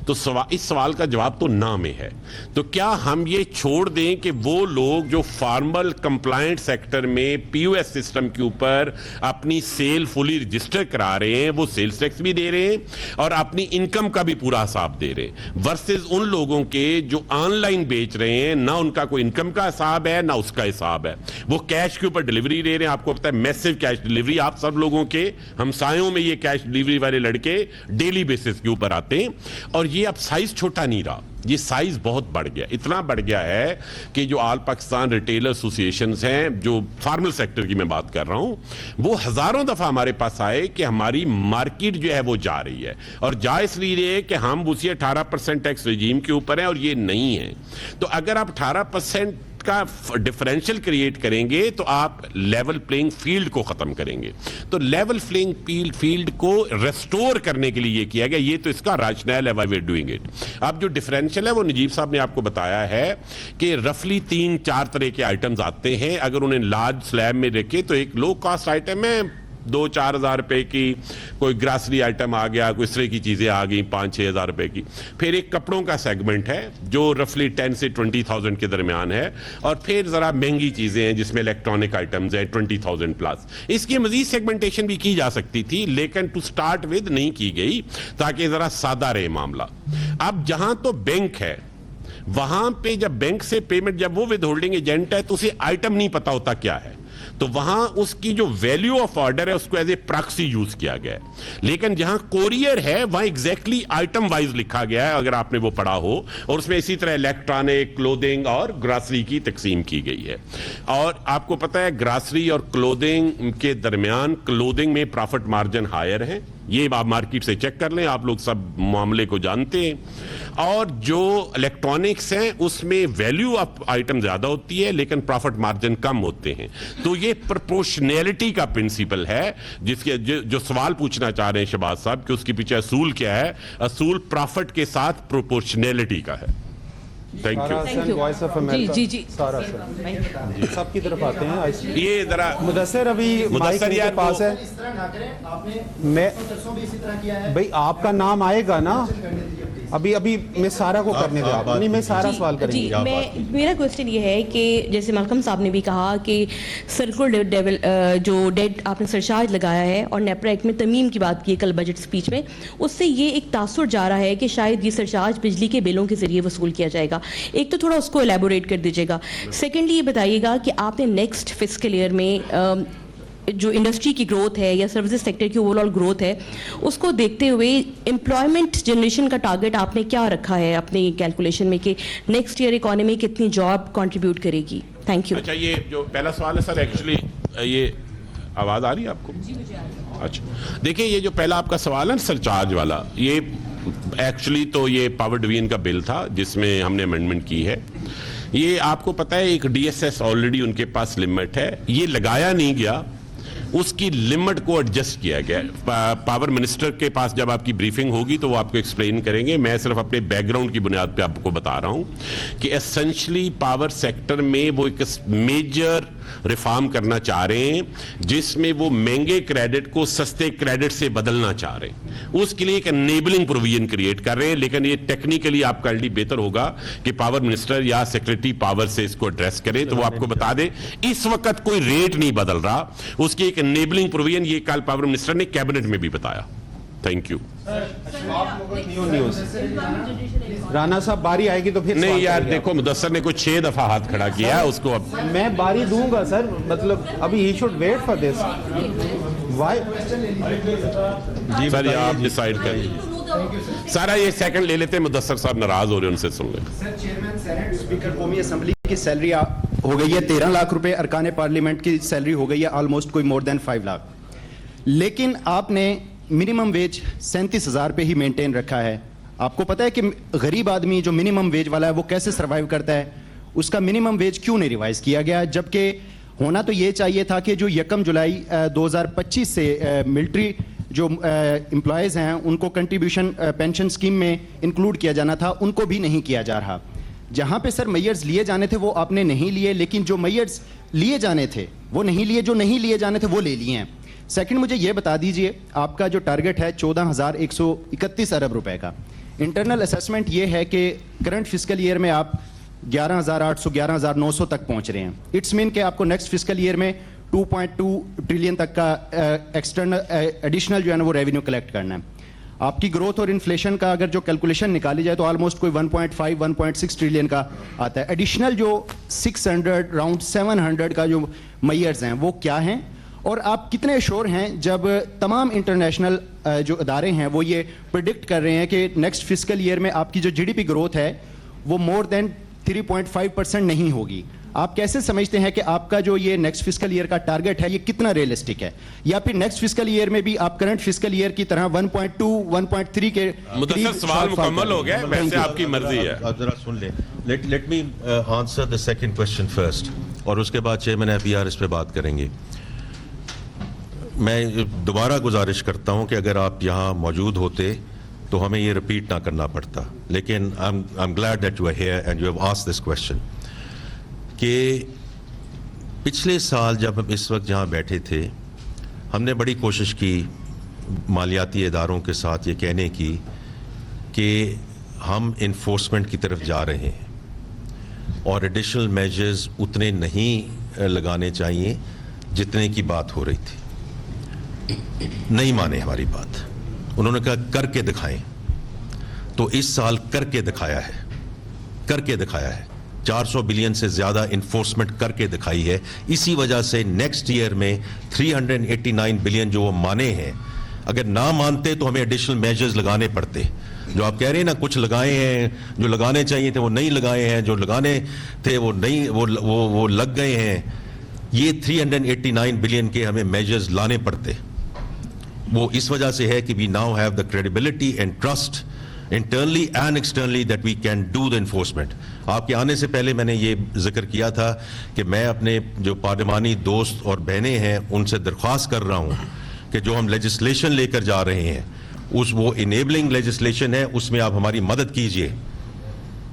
Speaker 6: تو اس سوال کا جواب تو نہ میں ہے. تو کیا ہم یہ چھوڑ دیں کہ وہ لوگ جو فارمل کمپلائنٹ سیکٹر میں پی او ایس سسٹم کے اوپر اپنی سیل فلی رجسٹر کرا رہے ہیں, وہ سیلز ٹیکس بھی دے رہے ہیں اور اپنی انکم کا بھی پورا حساب دے رہے ہیں, ورسز ان لوگوں کے جو آن لائن بیچ رہے ہیں, نہ ان کا کوئی انکم کا حساب ہے نہ اس کا حساب ہے, وہ کیش کے اوپر ڈیلیوری دے رہے ہیں. آپ کو پتا ہے میسو کیش ڈیلیوری, آپ سب لوگوں کے ہمسایوں میں یہ کیش ڈیلیوری والے لڑکے ڈیلی بیسس کے اوپر آتے ہیں. اور یہ اب سائز چھوٹا نہیں رہا, یہ سائز بہت بڑھ گیا. اتنا بڑھ گیا ہے کہ جو آل پاکستان ریٹیلر ایسوسیشنز ہیں, جو فارمل سیکٹر کی میں بات کر رہا ہوں, وہ ہزاروں دفعہ ہمارے پاس آئے کہ ہماری مارکیٹ جو ہے وہ جا رہی ہے, اور جا اس لیے کہ ہم اسی 18% ٹیکس رجیم کے اوپر ہیں اور یہ نہیں ہے. تو اگر آپ 18% کا ڈفرینشل کریٹ کریں گے تو آپ لیول پلینگ فیلڈ کو ختم کریں گے. تو لیول پلینگ فیلڈ کو ریسٹور کرنے کے لیے یہ کیا گیا. یہ تو اس کا راشنل ہے, why we are doing it. اب جو ڈفرینشل ہے وہ نجیب صاحب نے آپ کو بتایا ہے کہ رفلی 3-4 طرح کے آئٹمز آتے ہیں. اگر انہیں لارج سلیب میں رکھے تو ایک لو کاسٹ آئٹم ہے 2-4 ہزار روپے کی, کوئی گراسری آئٹم آ گیا, کوئی اس طرح کی چیزیں آ گئیں 5-6 ہزار روپے کی. پھر ایک کپڑوں کا سیگمنٹ ہے جو رفلی 10 سے 20,000 کے درمیان ہے, اور پھر ذرا مہنگی چیزیں ہیں جس میں الیکٹرانک آئٹمز ہیں 20,000 پلس. اس کی مزید سیگمنٹیشن بھی کی جا سکتی تھی, لیکن ٹو سٹارٹ ود نہیں کی گئی تاکہ ذرا سادہ رہے معاملہ. اب جہاں تو بینک ہے وہاں پہ جب بینک سے پیمنٹ, جب وہ ود ہولڈنگ ایجنٹ ہے تو اسے آئٹم نہیں پتا ہوتا کیا ہے, تو وہاں اس کی جو ویلیو آف آرڈر ہے اس کو ایز اے پراکسی یوز کیا گیا ہے. لیکن جہاں کوریئر ہے وہاں ایگزیکٹلی آئٹم وائز لکھا گیا ہے, اگر آپ نے وہ پڑھا ہو, اور اس میں اسی طرح الیکٹرانک, کلودنگ اور گراسری کی تقسیم کی گئی ہے. اور آپ کو پتا ہے گراسری اور کلودنگ کے درمیان کلودنگ میں پرافٹ مارجن ہائر ہے, یہ آپ مارکیٹ سے چیک کر لیں, آپ لوگ سب معاملے کو جانتے ہیں. اور جو الیکٹرانکس ہیں اس میں ویلیو آف آئٹم زیادہ ہوتی ہے لیکن پرافٹ مارجن کم ہوتے ہیں. تو یہ پرپورشنیلٹی کا پرنسپل ہے جس کے جو سوال پوچھنا چاہ رہے ہیں شہباز صاحب کہ اس کے پیچھے اصول کیا ہے. اصول پرافٹ کے ساتھ پرپورشنیلٹی کا ہے.
Speaker 9: Thank you. Voice of America. جی سارا سر سب کی طرف آتے ہیں. یہ ذرا مدثر ابھی مائک کے پاس ہے. میں بھائی آپ کا نام آئے گا نا, ابھی میں سارا کو کرنے دیں, آپ نہیں, میں سارا سوال کریں گی.
Speaker 11: میرا کوسچن یہ ہے کہ جیسے ملکم صاحب نے بھی کہا کہ سرکل جو ڈیٹ آپ نے سرچارج لگایا ہے اور نیپرا ایکٹ میں ترمیم کی بات کی ہے کل بجٹ سپیچ میں, اس سے یہ ایک تاثر جا رہا ہے کہ شاید یہ سرچارج بجلی کے بلوں کے ذریعے وصول کیا جائے گا. ایک تو تھوڑا اس کو ایلیبوریٹ کر دیجیے گا. سیکنڈلی یہ بتائیے گا کہ آپ نے نیکسٹ فسکل ایئر میں جو انڈسٹری کی گروتھ ہے یا سروسز سیکٹر کی اوور آل گروتھ ہے, اس کو دیکھتے ہوئے امپلائمنٹ جنریشن کا ٹارگٹ آپ نے کیا رکھا ہے اپنی کیلکولیشن میں کہ نیکسٹ ایئر اکانومی کتنی جاب کنٹریبیوٹ کرے گی؟ Thank you.
Speaker 6: اچھا, یہ جو پہلا سوال ہے سر, ایکچولی یہ آواز آ رہی ہے آپ کو؟ اچھا, دیکھیں یہ جو پہلا آپ کا سوال ہے سرچارج والا, یہ ایکچولی تو یہ پاور ڈویژن کا بل تھا جس میں ہم نے امینڈمنٹ کی ہے. یہ آپ کو پتہ ہے ایک ڈی ایس ایس آلریڈی ان کے پاس لمٹ ہے, یہ لگایا نہیں گیا, اس کی لمٹ کو ایڈجسٹ کیا گیا. پاور منسٹر کے پاس جب آپ کی بریفنگ ہوگی تو وہ آپ کو ایکسپلین کریں گے. میں صرف اپنے بیک گراؤنڈ کی بنیاد پہ آپ کو بتا رہا ہوں کہ ایسنشلی پاور سیکٹر میں وہ ایک میجر ریفارم کرنا چاہ رہے ہیں جس میں وہ مہنگے کریڈٹ کو سستے کریڈٹ سے بدلنا چاہ رہے ہیں. اس کے لیے ایک انیبلنگ پروویژن کریٹ کر رہے ہیں, لیکن یہ ٹیکنیکلی آپ کا بہتر ہوگا کہ پاور منسٹر یا سیکرٹری پاور سے اس کو ایڈریس کریں تو وہ آپ کو بتا دے. اس وقت کوئی ریٹ نہیں بدل رہا, اس کی ایک انیبلنگ پروویژن یہ کل پاور منسٹر نے کیبنٹ میں بھی بتایا. Thank you.
Speaker 9: رانا صاحب باری آئے گی تو پھر
Speaker 6: نہیں یار, دیکھو مدثر نے کوئی 6 دفعہ ہاتھ کھڑا کیا ہے, اس کو اب
Speaker 9: میں باری دوں گا سر, مطلب ابھی ہی شوڈ ویٹ فار دس.
Speaker 6: جی سر, یہ آپ ڈیسائیڈ کریں. سارا یہ سیکنڈ لے لیتے ہیں, مدثر صاحب ناراض ہو رہے ہیں, ان سے سن لیں.
Speaker 12: سر, چیئرمین سینٹ اسپیکر قومی اسمبلی کی سیلری ہو گئی ہے 13 لاکھ روپے, ارکان پارلیمنٹ کی سیلری ہو گئی ہے آلموسٹ کوئی مور دین 5 لاکھ, لیکن آپ نے منیمم ویج 37,000 پہ ہی مینٹین رکھا ہے. آپ کو پتہ ہے کہ غریب آدمی جو منیمم ویج والا ہے وہ کیسے سروائیو کرتا ہے؟ اس کا منیمم ویج کیوں نہیں ریوائز کیا گیا؟ جبکہ ہونا تو یہ چاہیے تھا کہ جو 1 جولائی 2025 سے ملٹری جو امپلائیز ہیں ان کو کنٹریبیوشن پینشن اسکیم میں انکلوڈ کیا جانا تھا, ان کو بھی نہیں کیا جا رہا. جہاں پہ سر میئرز لیے جانے تھے وہ آپ نے نہیں لیے, لیکن جو میئرز لیے جانے تھے وہ نہیں لیے, جو نہیں لیے جانے تھے وہ لے لیے ہیں. سیکنڈ, مجھے یہ بتا دیجئے آپ کا جو ٹارگٹ ہے 14,131 ارب روپے کا, انٹرنل اسیسمنٹ یہ ہے کہ کرنٹ فسکل ایئر میں آپ 11,800 11,900 تک پہنچ رہے ہیں. اٹس مین کہ آپ کو نیکسٹ فسکل ایئر میں 2.2 ٹریلین تک کا ایکسٹرنل ایڈیشنل جو ہے نا وہ ریونیو کلیکٹ کرنا ہے. آپ کی گروتھ اور انفلیشن کا اگر جو کیلکولیشن نکالی جائے تو آلموسٹ کوئی 1.5 1.6 ٹریلین کا آتا ہے. ایڈیشنل جو 600 راؤنڈ 700 کا جو میئرز ہیں وہ کیا ہیں, اور آپ کتنے شور ہیں جب تمام انٹرنیشنل جو ادارے ہیں وہ یہ پریڈکٹ کر رہے ہیں کہ نیکسٹ فسکل ایئر میں آپ کی جو جی ڈی پی گروتھ ہے وہ مور دین 3.5% نہیں ہوگی؟ آپ کیسے سمجھتے ہیں کہ آپ کا جو یہ نیکسٹ فسکل ایئر کا ٹارگٹ ہے یہ کتنا ریئلسٹک ہے, یا پھر نیکسٹ فسکل ایئر میں بھی آپ کرنٹ فسکل ایئر کی طرح 1.2 1.3 کے
Speaker 6: مدثر سوال مکمل ہو گیا, ویسے آپ کی مرضی ہے.
Speaker 2: آپ ذرا سن لیں. Let me answer the second question first, اور اس کے بعد چیئرمین ایف پی آر اس پہ بات کریں گے. میں دوبارہ گزارش کرتا ہوں کہ اگر آپ یہاں موجود ہوتے تو ہمیں یہ رپیٹ نہ کرنا پڑتا, لیکن I am glad that you are here and you have asked this question. کہ پچھلے سال جب ہم اس وقت جہاں بیٹھے تھے ہم نے بڑی کوشش کی مالیاتی اداروں کے ساتھ یہ کہنے کی کہ ہم انفورسمنٹ کی طرف جا رہے ہیں اور ایڈیشنل میجرز اتنے نہیں لگانے چاہیے جتنے کی بات ہو رہی تھی. نہیں مانے ہماری بات, انہوں نے کہا کر کے دکھائیں. تو اس سال کر کے دکھایا ہے 400 بلین سے زیادہ انفورسمنٹ کر کے دکھائی ہے. اسی وجہ سے نیکسٹ ایئر میں 389 بلین جو وہ مانے ہیں, اگر نہ مانتے تو ہمیں ایڈیشنل میجرز لگانے پڑتے. جو آپ کہہ رہے ہیں نا کچھ لگائے ہیں, جو لگانے چاہیے تھے وہ نہیں لگائے ہیں, جو لگانے تھے وہ نہیں وہ لگ گئے ہیں. یہ 389 بلین کے ہمیں میجرز لانے پڑتے. وہ اس وجہ سے ہے کہ we now have the credibility and trust internally and externally that we can do the enforcement. آپ کے آنے سے پہلے میں نے یہ ذکر کیا تھا کہ میں اپنے جو پارلیمانی دوست اور بہنیں ہیں ان سے درخواست کر رہا ہوں کہ جو ہم لیجسلیشن لے کر جا رہے ہیں وہ انیبلنگ لیجسلیشن ہے, اس میں آپ ہماری مدد کیجئے,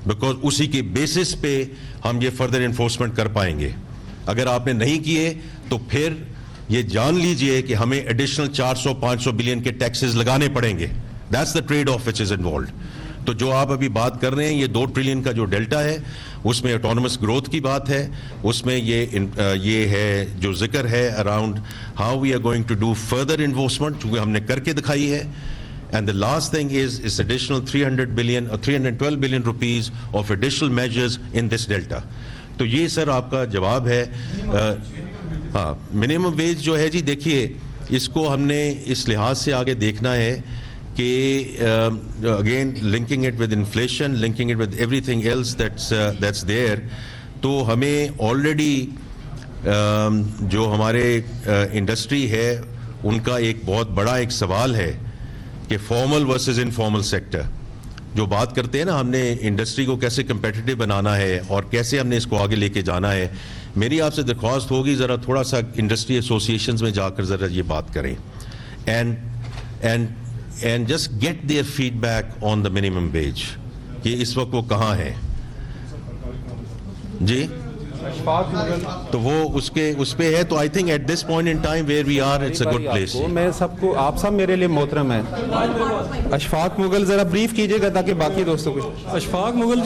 Speaker 2: بیکاز اسی کے بیسس پہ ہم یہ فردر انفورسمنٹ کر پائیں گے. اگر آپ نے نہیں کیے تو پھر یہ جان لیجئے کہ ہمیں ایڈیشنل 400-500 بلین کے ٹیکسز لگانے پڑیں گے. That's the trade off which is involved. تو جو آپ ابھی بات کر رہے ہیں یہ 2 ٹریلین کا جو ڈیلٹا ہے اس میں آٹونومس گروتھ کی بات ہے, اس میں یہ ہے جو ذکر ہے around how we are going to do further enforcement, چونکہ ہم نے کر کے دکھائی ہے. And the last thing is additional 300 billion or 312 billion rupees of additional measures in this delta. تو یہ سر آپ کا جواب ہے. ہاں منیمم ویج جو ہے جی دیکھیے اس کو ہم نے اس لحاظ سے آگے دیکھنا ہے کہ again linking it with inflation, linking it with everything else that's there, تو ہمیں آلریڈی جو ہمارے انڈسٹری ہے ان کا ایک بہت بڑا ایک سوال ہے کہ فارمل ورسز انفارمل سیکٹر جو بات کرتے ہیں نا, ہم نے انڈسٹری کو کیسے کمپیٹیٹو بنانا ہے اور کیسے ہم نے اس کو آگے لے کے جانا ہے. میری آپ سے درخواست ہوگی ذرا تھوڑا سا انڈسٹری ایسوسیشنز میں جا کر ذرا یہ بات کریں and just get their feedback on the minimum wage کہ اس وقت وہ کہاں ہے جی. تو وہ اس پہ ہے, تو I think at this point in time where we are it's a good place.
Speaker 9: میں سب کو, آپ سب میرے لیے محترم ہیں. اشفاق مغل ذرا بریف کیجئے گا تاکہ باقی دوستوں کو. اشفاق مغل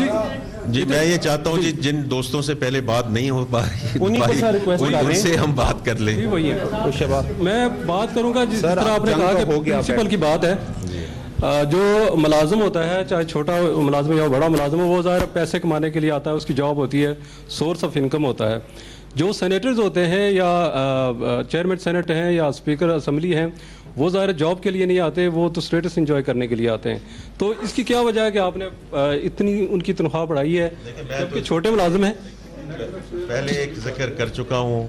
Speaker 2: جی میں یہ چاہتا ہوں جی جن دوستوں سے پہلے بات نہیں ہو پا رہی ان سے ہم بات کر لیں.
Speaker 13: میں بات کروں گا جس طرح آپ نے کہا کہ پرنسپل کی بات ہے. جو ملازم ہوتا ہے, چاہے چھوٹا ملازم یا بڑا ملازم ہو, وہ ظاہر پیسے کمانے کے لیے آتا ہے, اس کی جاب ہوتی ہے, سورس آف انکم ہوتا ہے. جو سینیٹرز ہوتے ہیں یا چیئرمین سینٹ ہیں یا اسپیکر اسمبلی ہیں, وہ ظاہر جاب کے لیے نہیں آتے, وہ تو اسٹیٹس انجوائے کرنے کے لیے آتے ہیں. تو اس کی کیا وجہ ہے کہ آپ نے اتنی ان کی تنخواہ بڑھائی ہے جبکہ چھوٹے ملازم ہیں؟
Speaker 2: پہلے ایک ذکر کر چکا ہوں.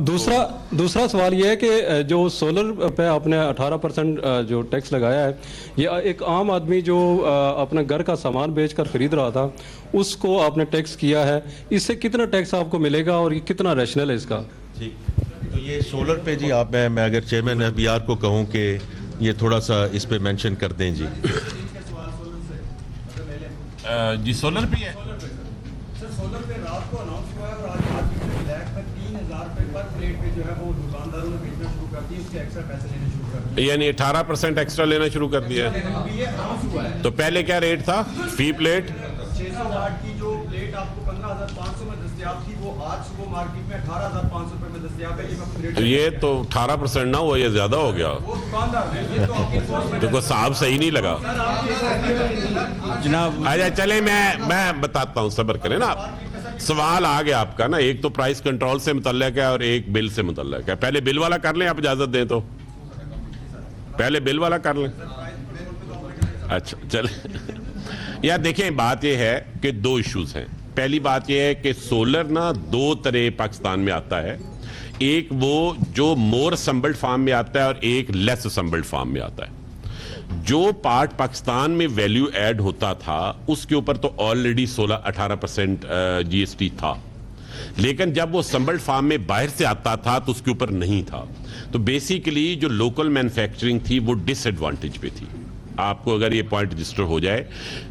Speaker 13: دوسرا سوال یہ ہے کہ جو سولر پہ آپ نے 18% جو ٹیکس لگایا ہے, یہ ایک عام آدمی جو اپنا گھر کا سامان بیچ کر خرید رہا تھا اس کو آپ نے ٹیکس کیا ہے, اس سے کتنا ٹیکس آپ کو ملے گا اور یہ کتنا ریشنل ہے اس کا؟
Speaker 2: تو یہ سولر پہ جی آپ میں اگر چیئرمین ایف بی آر کو کہوں کہ یہ تھوڑا سا اس پہ مینشن کر دیں جی.
Speaker 6: جی سولر پہ ہے
Speaker 14: سولر پہ رات کو اناؤنس ہوا ہے اور آج بلیک میں 3000 روپے پر پلیٹ پہ جو ہے وہ دکانداروں نے بیچنا شروع کر دی, اس کے ایکسٹرا پیسے لینے شروع کر دیے,
Speaker 6: یعنی 18% ایکسٹرا لینا شروع کر دیا. تو پہلے کیا ریٹ تھا فی پلیٹ؟
Speaker 14: 600 واٹ کی جو پلیٹ آپ کو 15,500 میں دستیاب تھی, وہ آج صبح مارکیٹ میں 18,500 روپے میں دستیاب ہے.
Speaker 6: تو یہ تو 18% نہ ہوا, یہ زیادہ ہو گیا. دیکھو صاحب صحیح نہیں لگا جناب. آجا چلے میں بتاتا ہوں, صبر کریں نا آپ. سوال آ گیا آپ کا نا, ایک تو پرائس کنٹرول سے متعلق ہے اور ایک بل سے متعلق ہے. پہلے بل والا کر لیں, آپ اجازت دیں تو پہلے بل والا کر لیں. اچھا چلیں یار دیکھیں, بات یہ ہے کہ دو ایشوز ہیں. پہلی بات یہ ہے کہ سولر نا دو طرح پاکستان میں آتا ہے, ایک وہ جو مور اسمبلڈ فارم میں آتا ہے اور ایک لیس اسمبلڈ فارم میں آتا ہے. جو پارٹ پاکستان میں ویلیو ایڈ ہوتا تھا اس کے اوپر تو آلریڈی 18% جی ایس ٹی تھا, لیکن جب وہ اسمبلڈ فارم میں باہر سے آتا تھا تو اس کے اوپر نہیں تھا. تو بیسیکلی جو لوکل مینوفیکچرنگ تھی وہ ڈس ایڈوانٹیج پہ تھی. آپ کو اگر یہ پوائنٹ رجسٹر ہو جائے,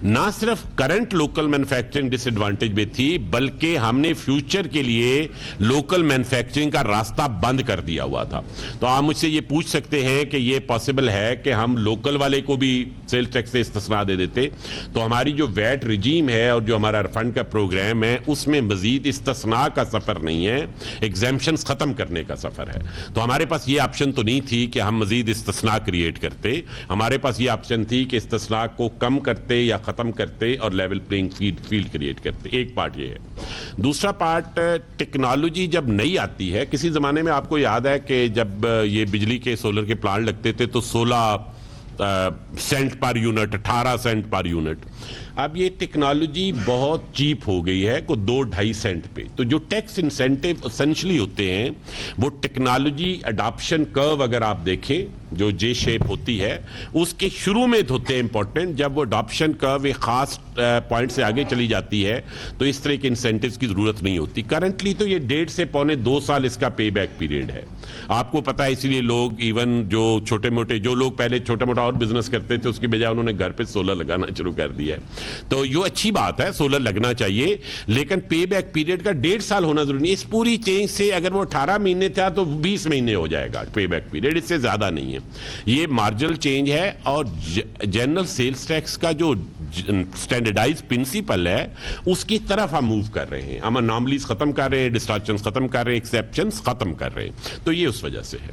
Speaker 6: نہ صرف کرنٹ لوکل مینوفیکچرنگ ڈس ایڈوانٹیج میں تھی, بلکہ ہم نے فیوچر کے لیے لوکل مینوفیکچرنگ کا راستہ بند کر دیا ہوا تھا. تو آپ مجھ سے یہ پوچھ سکتے ہیں کہ یہ پاسبل ہے کہ ہم لوکل والے کو بھی سیل ٹیکس سے استثناء دے دیتے. تو ہماری جو ویٹ رجیم ہے اور جو ہمارا ریفنڈ کا پروگرام ہے اس میں مزید استثناء کا سفر نہیں ہے, ایگزیمپشنز ختم کرنے کا سفر ہے. تو ہمارے پاس یہ آپشن تو نہیں تھی کہ ہم مزید استثناء کریٹ کرتے. ہمارے پاس یہ آپشن تھی کہ استثناء کو کم کرتے یا ختم کرتے اور لیول پلینگ فیلڈ کریٹ کرتے. ایک پارٹ یہ ہے. دوسرا پارٹ, ٹیکنالوجی جب نئی آتی ہے, کسی زمانے میں آپ کو یاد ہے کہ جب یہ بجلی کے سولر کے پلانٹ لگتے تھے تو 16 cent per unit, 18 cent per unit. اب یہ ٹیکنالوجی بہت چیپ ہو گئی ہے, کو 2-2.5 سینٹ پہ. تو جو ٹیکس انسینٹیو اسینشلی ہوتے ہیں وہ ٹیکنالوجی اڈاپشن کرو اگر آپ دیکھیں جو جے شیپ ہوتی ہے اس کے شروع میں ہوتے ہیں امپورٹنٹ. جب وہ اڈاپشن کرو ایک خاص پوائنٹ سے آگے چلی جاتی ہے تو اس طرح کے انسینٹیوز کی ضرورت نہیں ہوتی. کرنٹلی تو یہ 1.5 سے 2 سال اس کا پے بیک پیریڈ ہے, آپ کو پتا ہے. اسی لیے لوگ ایون جو چھوٹے موٹے جو لوگ پہلے چھوٹا موٹا اور بزنس کرتے تھے اس کی بجائے انہوں نے گھر پہ سولر لگانا شروع کر دیا ہے. تو یہ اچھی بات ہے, سولر لگنا چاہیے, لیکن پے بیک پیریڈ کا 1.5 سال ہونا ضروری نہیں. اس پوری چینج سے اگر وہ 18 مہینے تھا تو 20 مہینے ہو جائے گا پے بیک پیریڈ, اس سے زیادہ نہیں ہے. یہ مارجنل چینج ہے. اور جنرل سیلز ٹیکس کا جو سٹینڈرڈائز پرنسپل ہے اس کی طرف ہم موو کر رہے ہیں. ہم اناملیز ختم کر رہے ہیں, ڈسٹارشنز ختم کر رہے ہیں, ایکسیپشنز ختم کر رہے ہیں. تو یہ اس وجہ سے ہے.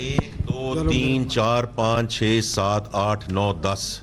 Speaker 2: 1 2 3 4 5 6 7 8 9 10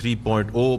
Speaker 2: 3.0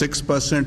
Speaker 5: 6%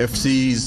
Speaker 5: FCs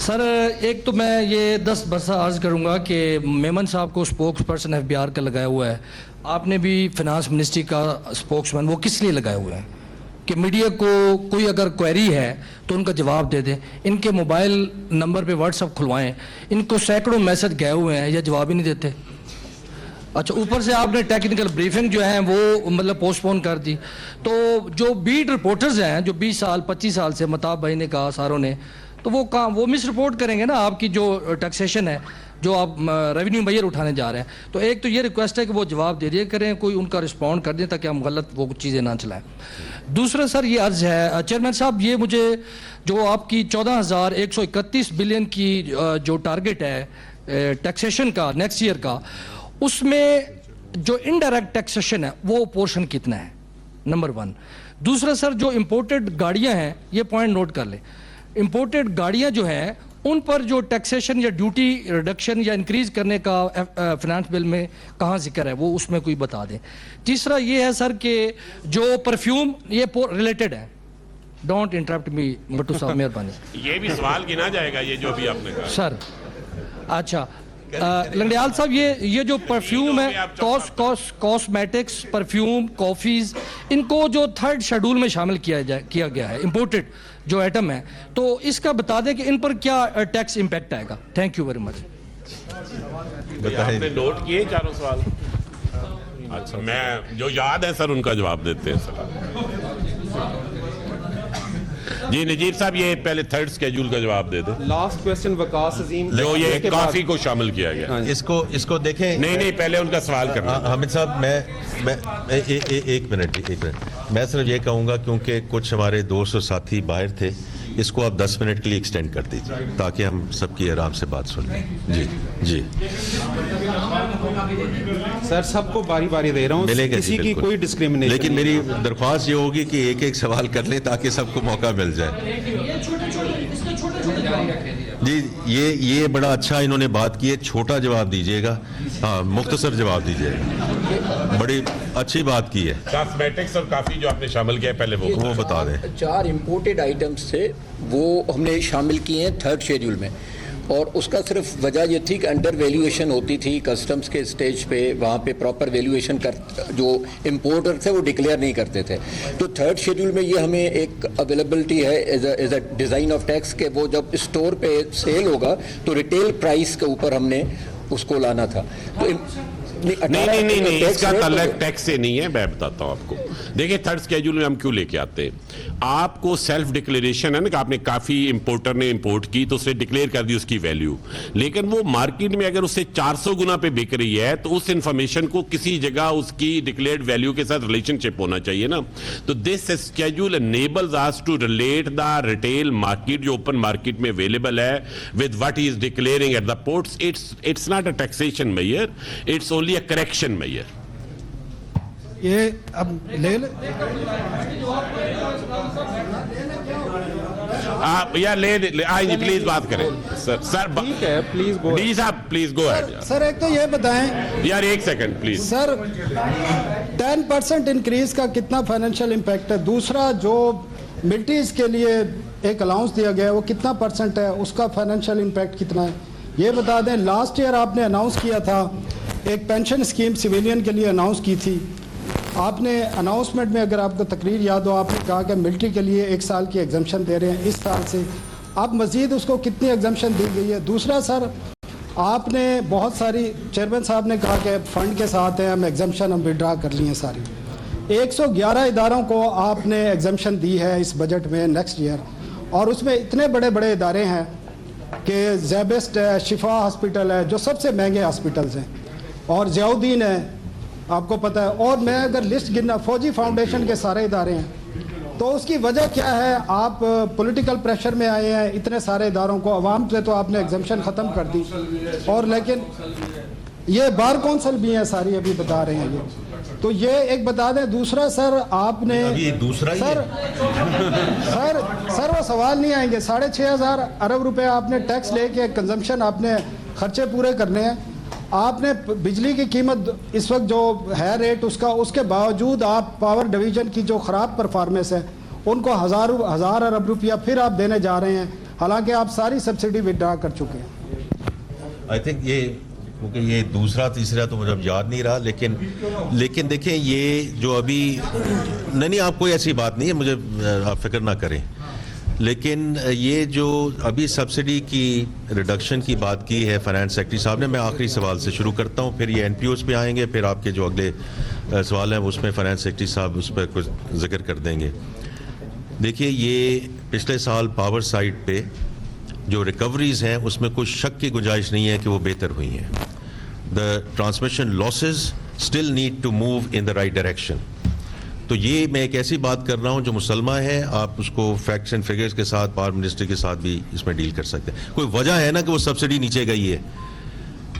Speaker 15: سر ایک تو میں یہ 10 برسہ عرض کروں گا کہ میمن صاحب کو spokesperson F B R کا لگایا ہوا ہے. آپ نے بھی فنانس منسٹری کا اسپوکس مین وہ کس لیے لگائے ہوئے ہیں کہ میڈیا کو کوئی اگر کوئری ہے تو ان کا جواب دے دیں. ان کے موبائل نمبر پہ واٹس ایپ کھلوائیں. ان کو سینکڑوں میسج گئے ہوئے ہیں یا جواب ہی نہیں دیتے. اچھا اوپر سے آپ نے ٹیکنیکل بریفنگ جو ہے وہ مطلب پوسٹ پون کر دی. تو جو بیٹ رپورٹرز ہیں جو 20 سال 25 سال سے متاب بھائی نے کہا ساروں نے, تو وہ مس رپورٹ کریں گے نا آپ کی جو ٹیکسیشن ہے جو آپ ریونیو میئر اٹھانے جا رہے ہیں. تو ایک تو یہ ریکویسٹ ہے کہ وہ جواب دے دیا کریں, کوئی ان کا رسپونڈ کر دیں تاکہ ہم غلط وہ چیزیں نہ چلائیں. دوسرا سر یہ عرض ہے چیئرمین صاحب, یہ مجھے جو آپ کی 14,131 بلین کی جو ٹارگٹ ہے ٹیکسیشن کا نیکسٹ ایئر کا, اس میں جو انڈائریکٹ ٹیکسیشن ہے وہ پورشن کتنا ہے, نمبر 1. دوسرا سر جو امپورٹڈ گاڑیاں ہیں, یہ پوائنٹ نوٹ کر لیں, امپورٹڈ گاڑیاں جو ہیں ان پر جو ٹیکسیشن یا ڈیوٹی ریڈکشن یا انکریز کرنے کا فنانس بل میں کہاں ذکر ہے, وہ اس میں کوئی بتا دیں. تیسرا یہ ہے سر کہ جو پرفیوم یہ ریلیٹڈ ہے, ڈونٹ انٹرپٹ می بٹو صاحب مہربانی.
Speaker 6: یہ بھی سوال گنا جائے گا یہ جو ابھی آپ نے کہا
Speaker 15: سر. اچھا لنگڑیال صاحب, یہ جو پرفیوم ہے, کاسمیٹکس, پرفیوم, کافیز, ان کو جو 3rd شیڈول میں شامل کیا گیا ہے امپورٹڈ جو ایٹم ہے, تو اس کا بتا دیں کہ ان پر کیا ٹیکس امپیکٹ آئے گا. Thank you very much.
Speaker 6: آپ نے نوٹ کیے چاروں سوال؟ اچھا میں جو یاد ہے سر ان کا جواب دیتے ہیں سر. جی نجیب صاحب یہ پہلے 3rd اسکیجول کا جواب دے دیں.
Speaker 9: لاسٹ کوسچن وقاص عظیم
Speaker 6: جو یہ کافی کو شامل کیا گیا,
Speaker 2: اس کو دیکھیں.
Speaker 6: نہیں پہلے ان کا سوال کرنا.
Speaker 2: حامد صاحب میں ایک منٹ میں صرف یہ کہوں گا کیونکہ کچھ ہمارے دوست اور ساتھی باہر تھے, اس کو آپ 10 منٹ کے لیے ایکسٹینڈ کر دیجیے تاکہ ہم سب کی آرام سے بات سن لیں. جی
Speaker 9: سر سب کو باری باری دے رہا ہوں, کسی کی کوئی ڈسکریمنیشن,
Speaker 2: لیکن میری درخواست یہ ہوگی کہ ایک سوال کر لیں تاکہ سب کو موقع مل جائے. جی یہ بڑا اچھا انہوں نے بات کی ہے, چھوٹا جواب دیجیے گا, ہاں مختصر جواب دیجیے گا, بڑی اچھی بات کی ہے.
Speaker 6: کاسمیٹکس اور کافی جو آپ نے شامل کیا ہے پہلے وہ
Speaker 2: بتا دیں.
Speaker 7: 4 امپورٹڈ آئٹمس تھے وہ ہم نے شامل کیے ہیں 3rd شیڈول میں, اور اس کا صرف وجہ یہ تھی کہ انڈر ویلیویشن ہوتی تھی کسٹمز کے سٹیج پہ, وہاں پہ پراپر ویلیویشن جو امپورٹر تھے وہ ڈکلیئر نہیں کرتے تھے. تو 3rd شیڈول میں یہ ہمیں ایک اویلیبلٹی ہے as a design of tax کہ وہ جب اسٹور پہ سیل ہوگا تو ریٹیل پرائس کے اوپر ہم نے اس کو لانا تھا. تو
Speaker 6: نہیں اس کا تعلق ٹیکس سے نہیں ہے. میں بتاتا ہوں آپ کو. دیکھیں 3rd اسکیجول میں ہم کیوں لے کے آتے ہیں, آپ کو سیلف ڈکلیریشن ہے نا کہ آپ نے کافی امپورٹر نے امپورٹ کی تو اسے ڈکلیئر کر دی اس کی ویلیو, لیکن وہ مارکیٹ میں اگر اس سے 400 گنا پہ بک رہی ہے تو اس انفارمیشن کو کسی جگہ اس کی ڈکلیئرڈ ویلیو کے ساتھ ریلیشن شپ ہونا چاہیے نا. تو this schedule enables us to relate the retail market جو اوپن مارکیٹ میں اویلیبل ہے with what he is declaring at the ports. It's not a taxation measure, it's only a correction measure.
Speaker 15: یہ اب لے لیں
Speaker 6: آپ یا لے آئیں پلیز بات کریں سر.
Speaker 9: ٹھیک ہے پلیز گو
Speaker 6: ڈی صاحب پلیز گو ایڈ.
Speaker 15: سر ایک تو یہ بتائیں
Speaker 6: یار ایک سیکنڈ پلیز
Speaker 15: سر, 10% انکریز کا کتنا فائنینشیل امپیکٹ ہے. دوسرا جو ملٹیز کے لیے ایک الاؤنس دیا گیا ہے وہ کتنا % ہے, اس کا فائنینشیل امپیکٹ کتنا ہے یہ بتا دیں. لاسٹ ایئر آپ نے اناؤنس کیا تھا ایک پینشن اسکیم سویلین کے لیے اناؤنس کی تھی. آپ نے اناؤنسمنٹ میں اگر آپ کو تقریر یاد ہو آپ نے کہا کہ ملٹری کے لیے 1 سال کی ایگزمپشن دے رہے ہیں اس سال سے. اب مزید اس کو کتنی ایگزمپشن دی گئی ہے. دوسرا سر آپ نے بہت ساری, چیئرمین صاحب نے کہا کہ فنڈ کے ساتھ ہیں ہم ایگزمپشن ہم وڈرا کر لی ہیں ساری. 111 اداروں کو آپ نے ایگزمپشن دی ہے اس بجٹ میں نیکسٹ ایئر, اور اس میں اتنے بڑے بڑے ادارے ہیں کہ زیبسٹ ہے, شفا ہاسپٹل ہے جو سب سے مہنگے ہاسپٹلز ہیں, اور ضیاء الدین ہے آپ کو پتہ ہے, اور میں اگر لسٹ گننا فوجی فاؤنڈیشن کے سارے ادارے ہیں. تو اس کی وجہ کیا ہے, آپ پولیٹیکل پریشر میں آئے ہیں, اتنے سارے اداروں کو عوام سے تو آپ نے ایگزمپشن ختم کر دی, اور لیکن یہ بار کونسل بھی ہیں ساری ابھی بتا رہے ہیں یہ. تو یہ ایک بتا دیں. دوسرا سر آپ نے سر وہ سوال نہیں آئیں گے. 6,500 ارب روپے آپ نے ٹیکس لے کے کنزمپشن آپ نے خرچے پورے کرنے ہیں. آپ نے بجلی کی قیمت اس وقت جو ہے ریٹ اس کے باوجود آپ پاور ڈویژن کی جو خراب پرفارمنس ہے ان کو 1,000 ارب روپیہ پھر آپ دینے جا رہے ہیں.
Speaker 4: حالانکہ آپ ساری سبسڈی ودرا کر چکے ہیں.
Speaker 2: آئی تھنک یہ کیونکہ یہ دوسرا تیسرا تو مجھے اب یاد نہیں رہا, لیکن دیکھیں یہ جو ابھی نہیں آپ کوئی ایسی بات نہیں ہے, مجھے آپ فکر نہ کریں, لیکن یہ جو ابھی سبسڈی کی ریڈکشن کی بات کی ہے فائنانس سیکرٹری صاحب نے, میں آخری سوال سے شروع کرتا ہوں, پھر یہ NPOs پہ آئیں گے, پھر آپ کے جو اگلے سوال ہیں اس میں فائنانس سیکرٹری صاحب اس پہ کچھ ذکر کر دیں گے. دیکھیے یہ پچھلے سال پاور سائٹ پہ جو ریکوریز ہیں اس میں کوئی شک کی گنجائش نہیں ہے کہ وہ بہتر ہوئی ہیں. The transmission losses still need to move in the right direction. تو یہ میں ایک ایسی بات کر رہا ہوں جو مسلمہ ہے, آپ اس کو فیکٹس اینڈ فگرز کے ساتھ پاور منسٹری کے ساتھ بھی اس میں ڈیل کر سکتے ہیں. کوئی وجہ ہے نا کہ وہ سبسڈی نیچے گئی ہے,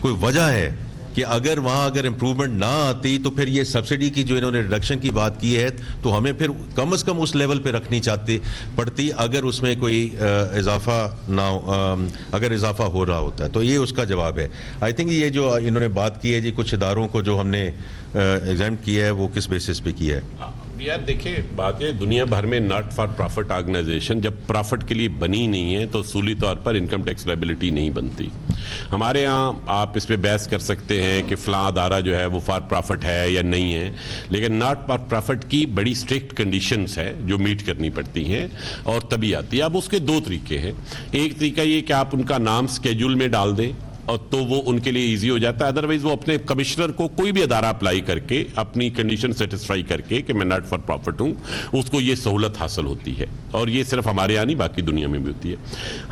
Speaker 2: کوئی وجہ ہے کہ اگر وہاں اگر امپروومنٹ نہ آتی تو پھر یہ سبسڈی کی جو انہوں نے ریڈکشن کی بات کی ہے تو ہمیں پھر کم از کم اس لیول پہ رکھنی پڑتی اگر اس میں کوئی اضافہ نہ اگر اضافہ ہو رہا ہوتا ہے. تو یہ اس کا جواب ہے. آئی تھنک یہ جو انہوں نے بات کی ہے جی کچھ اداروں کو جو ہم نے ایگزامٹ کیا ہے وہ کس بیسس پہ کیا ہے.
Speaker 6: یار دیکھیں بات ہے دنیا بھر میں ناٹ فار پرافٹ آرگنائزیشن جب پرافٹ کے لیے بنی نہیں ہے تو اصولی طور پر انکم ٹیکس لائبلٹی نہیں بنتی. ہمارے یہاں آپ اس پہ بحث کر سکتے ہیں کہ فلاں ادارہ جو ہے وہ فار پرافٹ ہے یا نہیں ہے, لیکن ناٹ فار پرافٹ کی بڑی اسٹرکٹ کنڈیشنز ہے جو میٹ کرنی پڑتی ہیں اور تبھی آتی ہے. اب اس کے دو طریقے ہیں. ایک طریقہ یہ کہ آپ ان کا نام اسکیجول میں ڈال دیں اور تو وہ ان کے لیے ایزی ہو جاتا ہے, ادروائز وہ اپنے کمشنر کو کوئی بھی ادارہ اپلائی کر کے اپنی کنڈیشن سیٹسفائی کر کے کہ میں ناٹ فار پرافٹ ہوں, اس کو یہ سہولت حاصل ہوتی ہے. اور یہ صرف ہمارے یہاں نہیں باقی دنیا میں بھی ہوتی ہے.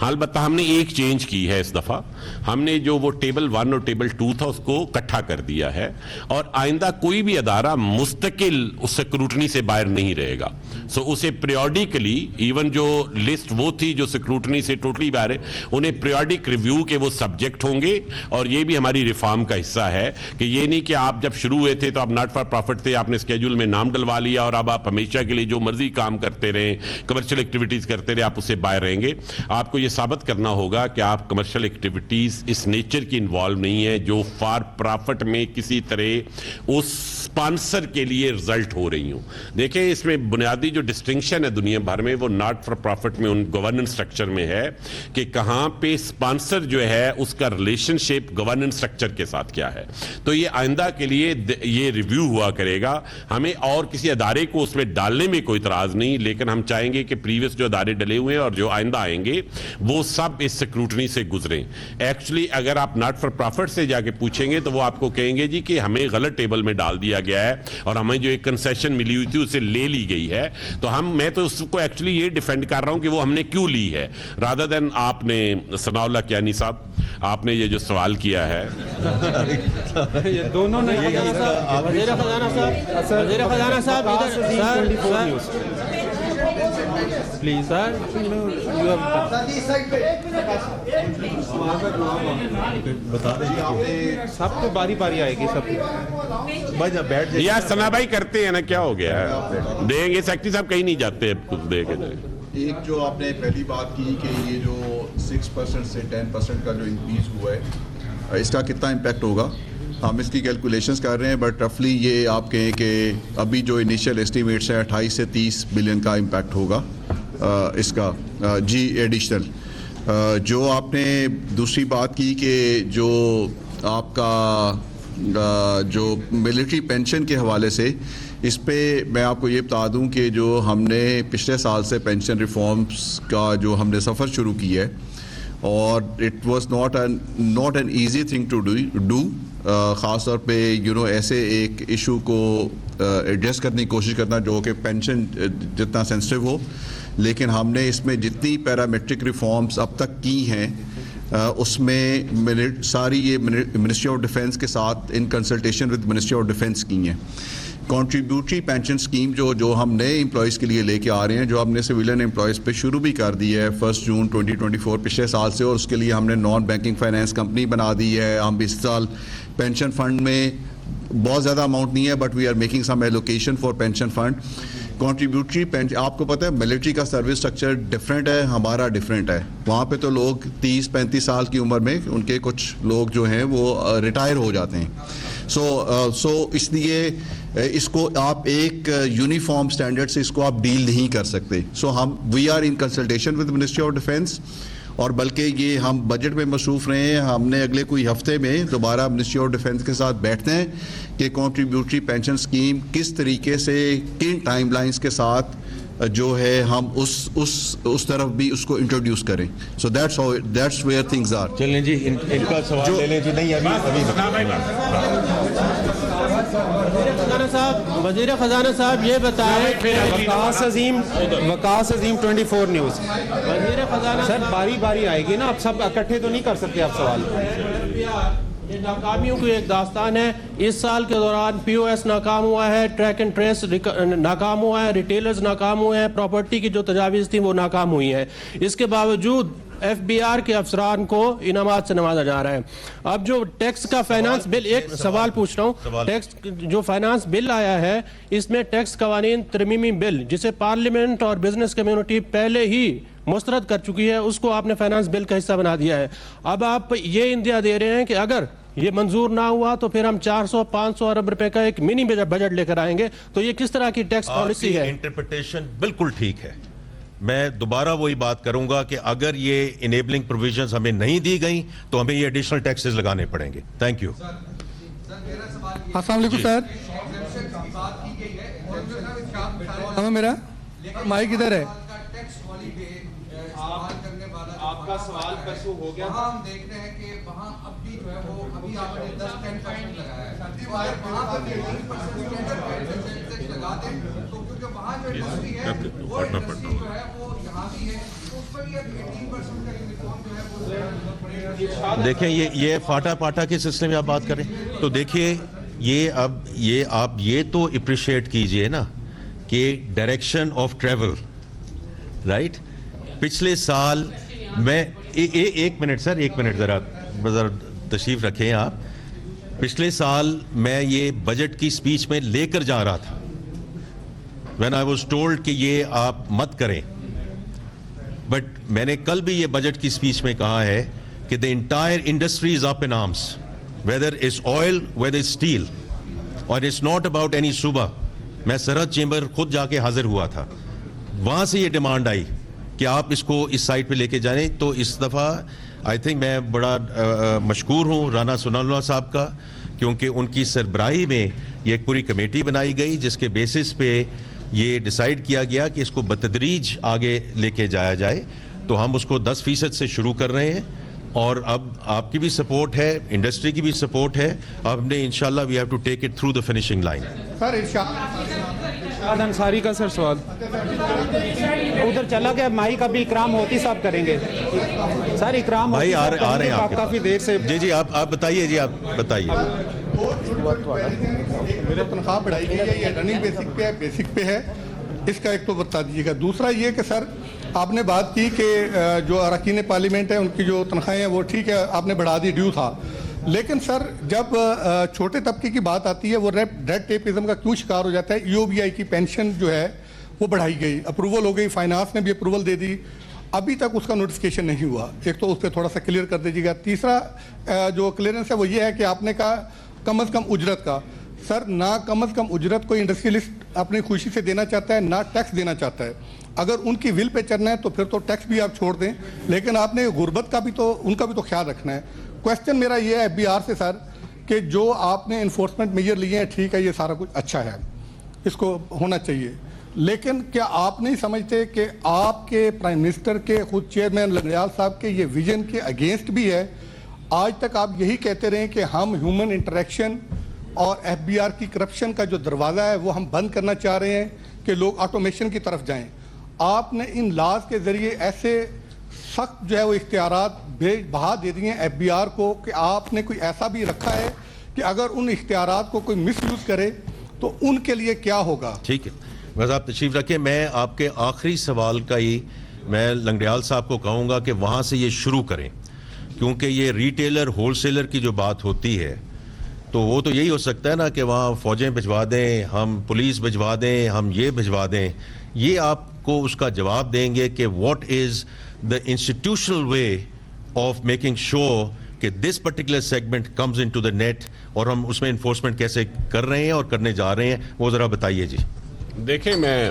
Speaker 6: البتہ ہم نے ایک چینج کی ہے اس دفعہ, ہم نے جو وہ ٹیبل 1 اور ٹیبل 2 تھا اس کو اکٹھا کر دیا ہے اور آئندہ کوئی بھی ادارہ مستقل اس سکروٹنی سے باہر نہیں رہے گا. سو اسے پیریوڈیکلی ایون جو لسٹ وہ تھی جو سکروٹنی سے ٹوٹلی باہر ہے انہیں پیریوڈک ریویو کے وہ سبجیکٹ ہوں گے. اور یہ بھی ہماری ریفارم کا حصہ ہے کہ یہ نہیں کہ آپ جب شروع ہوئے تھے تو آپ ناٹ فار پرافٹ تھے, آپ نے اسکیجول میں نام ڈلوا لیا اور اب آپ ہمیشہ کے لیے جو مرضی کام کرتے رہیں, کمرشل ایکٹیویٹیز کرتے رہے, آپ اس سے باہر رہیں گے. آپ کو یہ ثابت کرنا ہوگا کہ آپ کمرشل ایکٹیویٹیز اس نیچر کی انوالو نہیں ہے جو فار پرافٹ میں کسی طرح اس اسپانسر کے لیے رزلٹ ہو رہی ہوں. دیکھیں اس میں بنیادی جو ڈسٹنکشن ہے دنیا بھر میں وہ ناٹ فار پرافٹ میں ان گورننس اسٹرکچر میں ہے کہ کہاں پہ اسپانسر جو ہے اس کا ریلیشن شپ گورننس اسٹرکچر کے ساتھ کیا ہے. تو یہ آئندہ کے لیے یہ ریویو ہوا کرے گا. ہمیں اور کسی ادارے کو اس میں ڈالنے میں کوئی اعتراض نہیں, لیکن ہم چاہیں گے کہ پریویس جو ادارے ڈلے ہوئے ہیں اور جو آئندہ آئیں گے وہ سب اس سکروٹنی سے گزریں. ایکچولی اگر آپ ناٹ فار پرافٹ سے جا کے پوچھیں گے تو وہ آپ کو کہیں گے جی کہ ہمیں غلط ٹیبل میں ڈال دیا گیا ہے اور ہمیں جو ایک کنسیشن ملی ہوئی تھی اسے لے لی گئی ہے. تو میں تو اس کو ایکچولی یہ ڈیفینڈ کر رہا ہوں کہ وہ ہم نے کیوں لی ہے, رادر دین آپ نے ثناء اللہ کیانی صاحب آپ نے یہ جو سوال کیا ہے
Speaker 9: یہ دونوں نے وزیر خزانہ صاحب پلیز سر
Speaker 2: بتا دیں
Speaker 9: سب کو باری باری آئے گی. سب
Speaker 6: یار ثنا بھائی کرتے ہیں نا, کیا ہو گیا ہے, دیں گے. سیکٹری صاحب کہیں نہیں جاتے, کچھ دے کے جائیں.
Speaker 5: ایک جو آپ نے پہلی بات کی کہ یہ جو 6% سے 10% کا جو انکریز ہوا ہے اس کا کتنا امپیکٹ ہوگا, ہم اس کی کیلکولیشنز کر رہے ہیں, بٹ رفلی یہ آپ کہیں کہ ابھی جو انیشیل ایسٹیمیٹس ہیں 28 سے 30 بلین کا امپیکٹ ہوگا اس کا جی ایڈیشنل. جو آپ نے دوسری بات کی کہ جو آپ کا جو ملٹری پینشن کے حوالے سے, اس پہ میں آپ کو یہ بتا دوں کہ جو ہم نے پچھلے سال سے پینشن ریفارمز کا جو ہم نے سفر شروع کیا ہے اور it was not an easy thing to do, خاص طور پہ ایسے ایک ایشو کو ایڈریس کرنے کی کوشش کرنا جو کہ پینشن جتنا سینسٹیو ہو, لیکن ہم نے اس میں جتنی پیرامیٹرک ریفارمز اب تک کی ہیں اس میں ساری یہ منسٹری آف ڈیفینس کے ساتھ ان consultation with Ministry of defence کی ہیں. کنٹریبیوٹری پینشن اسکیم جو ہم نئے امپلائیز کے لیے لے کے آ رہے ہیں, جو ہم نے سویلین امپلائیز پہ شروع بھی کر دی ہے 1 جون 2024 پچھلے سال سے, اور اس کے لیے ہم نے نان بینکنگ فائنینس کمپنی بنا دی ہے. ہم اس سال پینشن فنڈ میں بہت زیادہ اماؤنٹ نہیں ہے, but we are making some allocation for pension fund. Contributory pension آپ کو پتہ ہے ملٹری کا سروس اسٹرکچر ڈفرینٹ ہے, ہمارا ڈفرینٹ ہے. وہاں پہ تو لوگ 30-35 سال کی عمر میں ان کے کچھ لوگ جو ہیں وہ ریٹائر ہو جاتے ہیں. سو اس لیے اس کو آپ ایک یونیفارم اسٹینڈرڈ سے اس کو آپ ڈیل نہیں کر سکتے. So we are in consultation with Ministry of Defence اور بلکہ یہ ہم بجٹ میں مصروف رہے ہیں. ہم نے اگلے کوئی ہفتے میں دوبارہ منسٹری آف ڈیفنس کے ساتھ بیٹھتے ہیں کہ کنٹریبیوٹری پینشن اسکیم کس طریقے سے کن ٹائم لائنز کے ساتھ جو ہے ہم اس طرف بھی اس کو انٹروڈیوس کریں. So that's where things are.
Speaker 2: چلیں جی ان کا سوال لے لیں جی. نہیں
Speaker 9: وزیر خزانہ صاحب یہ بتائیں. وقاص عظیم 24 نیوز. وزیر خزانہ سر باری باری آئے گی نا, آپ سب اکٹھے تو نہیں کر سکتے آپ سوال. یہ ناکامیوں کی ایک داستان ہے. اس سال کے دوران پی او ایس ناکام ہوا ہے, ٹریک اینڈ ٹریس ناکام ہوا ہے, ریٹیلرز ناکام ہوئے ہیں, پراپرٹی کی جو تجاویز تھیں وہ ناکام ہوئی ہیں. اس کے باوجود ایف بی آر کے افسران کو انعامات سے نوازا جا رہا ہے. اب جو ٹیکس کا فائنانس بل, ایک سوال پوچھ رہا ہوں, ٹیکس جو فائنانس بل آیا ہے اس میں ٹیکس قوانین ترمیمی بل جسے پارلیمنٹ اور بزنس کمیونٹی پہلے ہی مسترد کر چکی ہے, اس کو آپ نے فائنانس بل کا حصہ بنا دیا ہے. اب آپ یہ اندیا دے رہے ہیں کہ اگر یہ منظور نہ ہوا تو پھر ہم 400-500 ارب روپے کا ایک منی بجٹ لے کر آئیں گے. تو یہ کس طرح کی ٹیکس پالیسی ہے؟
Speaker 2: انٹرپریٹیشن بالکل ٹھیک ہے. میں دوبارہ وہی بات کروں گا کہ اگر یہ انیبلنگ پروویژنز ہمیں نہیں دی گئیں تو ہمیں یہ ایڈیشنل ٹیکسز لگانے پڑیں گے. Thank you.
Speaker 16: السلام علیکم سر. میرا مائک ادھر ہے.
Speaker 9: آپ کا سوال پرسو ہو گیا.
Speaker 14: ہم دیکھتے ہیں کہ وہاں اب بھی جو ہے وہ ابھی آپ نے 10-10% لگایا ہے. وہاں پر 18% لگا دیں تو کیونکہ وہاں جو انڈسٹری ہے وہ انڈسٹری جو ہے وہ یہاں بھی ہے, اس پر بھی 18% کا یونیفارم جو ہے وہ
Speaker 2: دیکھیں یہ فاٹا پاٹا کے سلسلے میں آپ بات کریں تو دیکھیے یہ آپ یہ تو اپریشیٹ کیجئے نا کہ ڈائریکشن آف ٹریول رائٹ. پچھلے سال میں ایک منٹ سر, ایک منٹ ذرا تشریف رکھیں آپ. پچھلے سال میں یہ بجٹ کی سپیچ میں لے کر جا رہا تھا when I was told کہ یہ آپ مت کریں, بٹ میں نے کل بھی یہ بجٹ کی سپیچ میں کہا ہے کہ the entire industry is up in arms, whether it's oil, whether it's steel, اور it's not about any صوبہ. میں سرحد چیمبر خود جا کے حاضر ہوا تھا, وہاں سے یہ ڈیمانڈ آئی کہ آپ اس کو اس سائٹ پہ لے کے جائیں. تو اس دفعہ آئی تھنک میں بڑا مشکور ہوں رانا ثناءاللہ صاحب کا, کیونکہ ان کی سربراہی میں یہ ایک پوری کمیٹی بنائی گئی جس کے بیسس پہ یہ ڈیسائیڈ کیا گیا کہ اس کو بتدریج آگے لے کے جایا جائے. تو ہم اس کو 10% سے شروع کر رہے ہیں, اور اب آپ کی بھی سپورٹ ہے, انڈسٹری کی بھی سپورٹ ہے. اب ہم نے انشاءاللہ we have to take it through the finishing line.
Speaker 9: Sir Irshad Ansari کا سر سوال ادھر چلا گیا. مائک ابھی اکرام ہوتی صاحب کریں گے. سر اکرام
Speaker 2: بھائی آ رہے ہیں آپ
Speaker 9: کافی دیر سے.
Speaker 2: جی آپ بتائیے. جی آپ بتائیے.
Speaker 16: میرے تنخواہ بڑھائی گئی ہے, یہ رننگ بیسک پہ ہے, اس کا ایک تو بتا دیجیے گا. دوسرا یہ کہ سر آپ نے بات کی کہ جو اراکین پارلیمنٹ ہے ان کی جو تنخواہیں ہیں وہ ٹھیک ہے آپ نے بڑھا دی, ڈیو تھا. لیکن سر جب چھوٹے طبقے کی بات آتی ہے وہ ریڈ ٹیپزم کا کیوں شکار ہو جاتا ہے؟ ای او بی آئی کی پینشن جو ہے وہ بڑھائی گئی, اپروول ہو گئی, فائنانس نے بھی اپروول دے دی, ابھی تک اس کا نوٹیفکیشن نہیں ہوا. ایک تو اس پہ تھوڑا سا کلیئر کر دیجیے گا. تیسرا جو کلیئرنس ہے وہ یہ ہے کہ آپ نے کہا کم از کم اجرت کا. سر نہ کم از کم اجرت کوئی انڈسٹریلسٹ اپنی خوشی سے دینا چاہتا ہے, نہ ٹیکس دینا چاہتا ہے. اگر ان کی ول پہ چلنا ہے تو پھر تو ٹیکس بھی آپ چھوڑ دیں, لیکن آپ نے غربت کا بھی تو ان کا بھی تو خیال رکھنا ہے. کویسچن میرا یہ ہے ایف بی آر سے سر کہ جو آپ نے انفورسمنٹ میجر لیے ہیں ٹھیک ہے, یہ سارا کچھ اچھا ہے, اس کو ہونا چاہیے, لیکن کیا آپ نہیں سمجھتے کہ آپ کے پرائم منسٹر کے خود چیئرمین لنگڑیال صاحب کے یہ ویژن کے اگینسٹ بھی ہے؟ آج تک آپ یہی کہتے رہے کہ ہم ہیومن انٹریکشن اور ایف بی آر کی کرپشن کا جو دروازہ ہے وہ ہم بند کرنا چاہ رہے ہیں کہ لوگ آٹومیشن کی طرف جائیں. آپ نے ان لاز کے ذریعے ایسے سخت جو ہے وہ اختیارات بہا دے دیے ہیں ایف بی آر کو کہ آپ نے کوئی ایسا بھی رکھا ہے کہ اگر ان اختیارات کو کوئی مس یوز کرے تو ان کے لیے کیا ہوگا؟
Speaker 2: ٹھیک ہے, بس آپ تشریف رکھیں. میں آپ کے آخری سوال کا ہی میں لنگڑیال صاحب کو کہوں گا کہ وہاں سے یہ شروع کریں, کیونکہ یہ ریٹیلر ہول سیلر کی جو بات ہوتی ہے تو وہ تو یہی ہو سکتا ہے نا کہ وہاں فوجیں بھجوا دیں, ہم پولیس بھجوا دیں, ہم یہ بھجوا دیں. یہ آپ کو اس کا جواب دیں گے کہ what is the institutional way of making sure کہ this particular segment comes into the net, اور ہم اس میں انفورسمنٹ کیسے کر رہے ہیں اور کرنے جا رہے ہیں, وہ ذرا بتائیے. جی
Speaker 6: دیکھیں, میں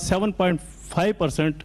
Speaker 13: 7.5%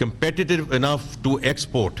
Speaker 2: competitive enough to export.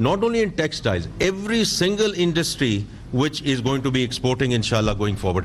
Speaker 2: not only in textiles, every single industry which is going to be exporting inshallah going forward.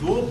Speaker 17: 2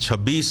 Speaker 2: 26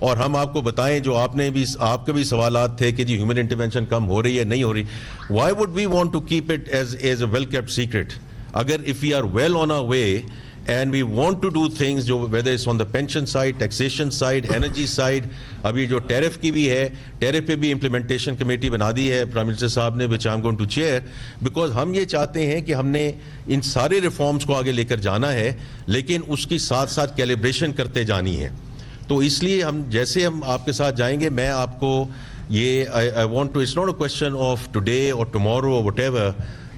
Speaker 2: اور ہم آپ کو بتائیں جو آپ کے بھی سوالات تھے کہ جی ہیومن انٹرونشن کم ہو رہی ہے نہیں ہو رہی, why would we want to keep it as a well kept secret? اگر if we are well on our way and we want to do things جو whether it's on the pension side, taxation side, energy side, ابھی جو tariff کی بھی ہے, tariff پہ بھی implementation committee بنا دی ہے پرائم منسٹر صاحب نے, which I'm going to chair, because ہم یہ چاہتے ہیں کہ ہم نے ان سارے ریفارمز کو آگے لے کر جانا ہے, لیکن اس کی ساتھ ساتھ کیلیبریشن کرتے جانی ہے. تو اس لیے ہم جیسے ہم آپ کے ساتھ جائیں گے, میں آپ کو یہ I want to, it's not a question of today or tomorrow or whatever,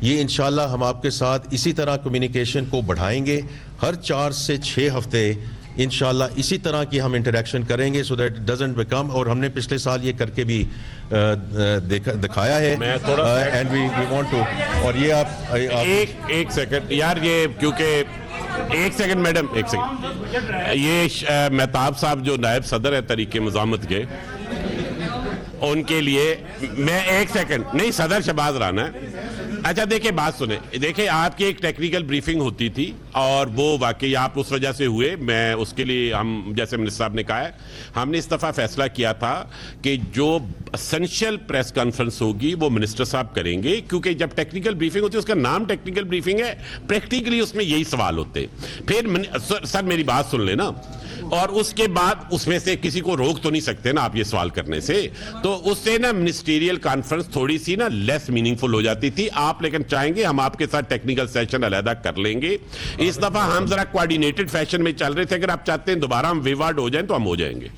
Speaker 2: یہ انشاءاللہ ہم آپ کے ساتھ اسی طرح کمیونیکیشن کو بڑھائیں گے, ہر 4 سے 6 ہفتے انشاءاللہ اسی طرح کی ہم انٹریکشن کریں گے, so that it doesn't become, اور ہم نے پچھلے سال یہ کر کے بھی دکھایا ہے, اینڈ وی وانٹ ٹو. اور یہ آپ
Speaker 6: ایک سیکنڈ یار, یہ کیونکہ ایک سیکنڈ میڈم, ایک سیکنڈ, یہ مہتاب صاحب جو نائب صدر ہے تحریک مزاحمت کے, ان کے لیے میں ایک سیکنڈ نہیں, صدر شہباز رانا ہے. اچھا دیکھیں بات سنیں, دیکھیں آپ کی ایک ٹیکنیکل بریفنگ ہوتی تھی اور وہ واقعی آپ اس وجہ سے ہوئے, میں اس کے لیے ہم جیسے منسٹر صاحب نے کہا ہے, ہم نے اس دفعہ فیصلہ کیا تھا کہ جو اسینشیل پریس کانفرنس ہوگی وہ منسٹر صاحب کریں گے, کیونکہ جب ٹیکنیکل بریفنگ ہوتی ہے اس کا نام ٹیکنیکل بریفنگ ہے, پریکٹیکلی اس میں یہی سوال ہوتے. پھر سر میری بات سن لیں نا, اور اس کے بعد اس میں سے کسی کو روک تو نہیں سکتے نا آپ یہ سوال کرنے سے, تو اس سے نا منسٹیریل کانفرنس تھوڑی سی نا لیس میننگ فل ہو جاتی تھی. آپ لیکن چاہیں گے ہم آپ کے ساتھ ٹیکنیکل سیشن علیحدہ کر لیں گے. اس دفعہ ہم ذرا کوآرڈینیٹڈ فیشن میں چل رہے تھے, اگر آپ چاہتے ہیں دوبارہ ہم ویوارڈ ہو جائیں تو ہم ہو جائیں گے.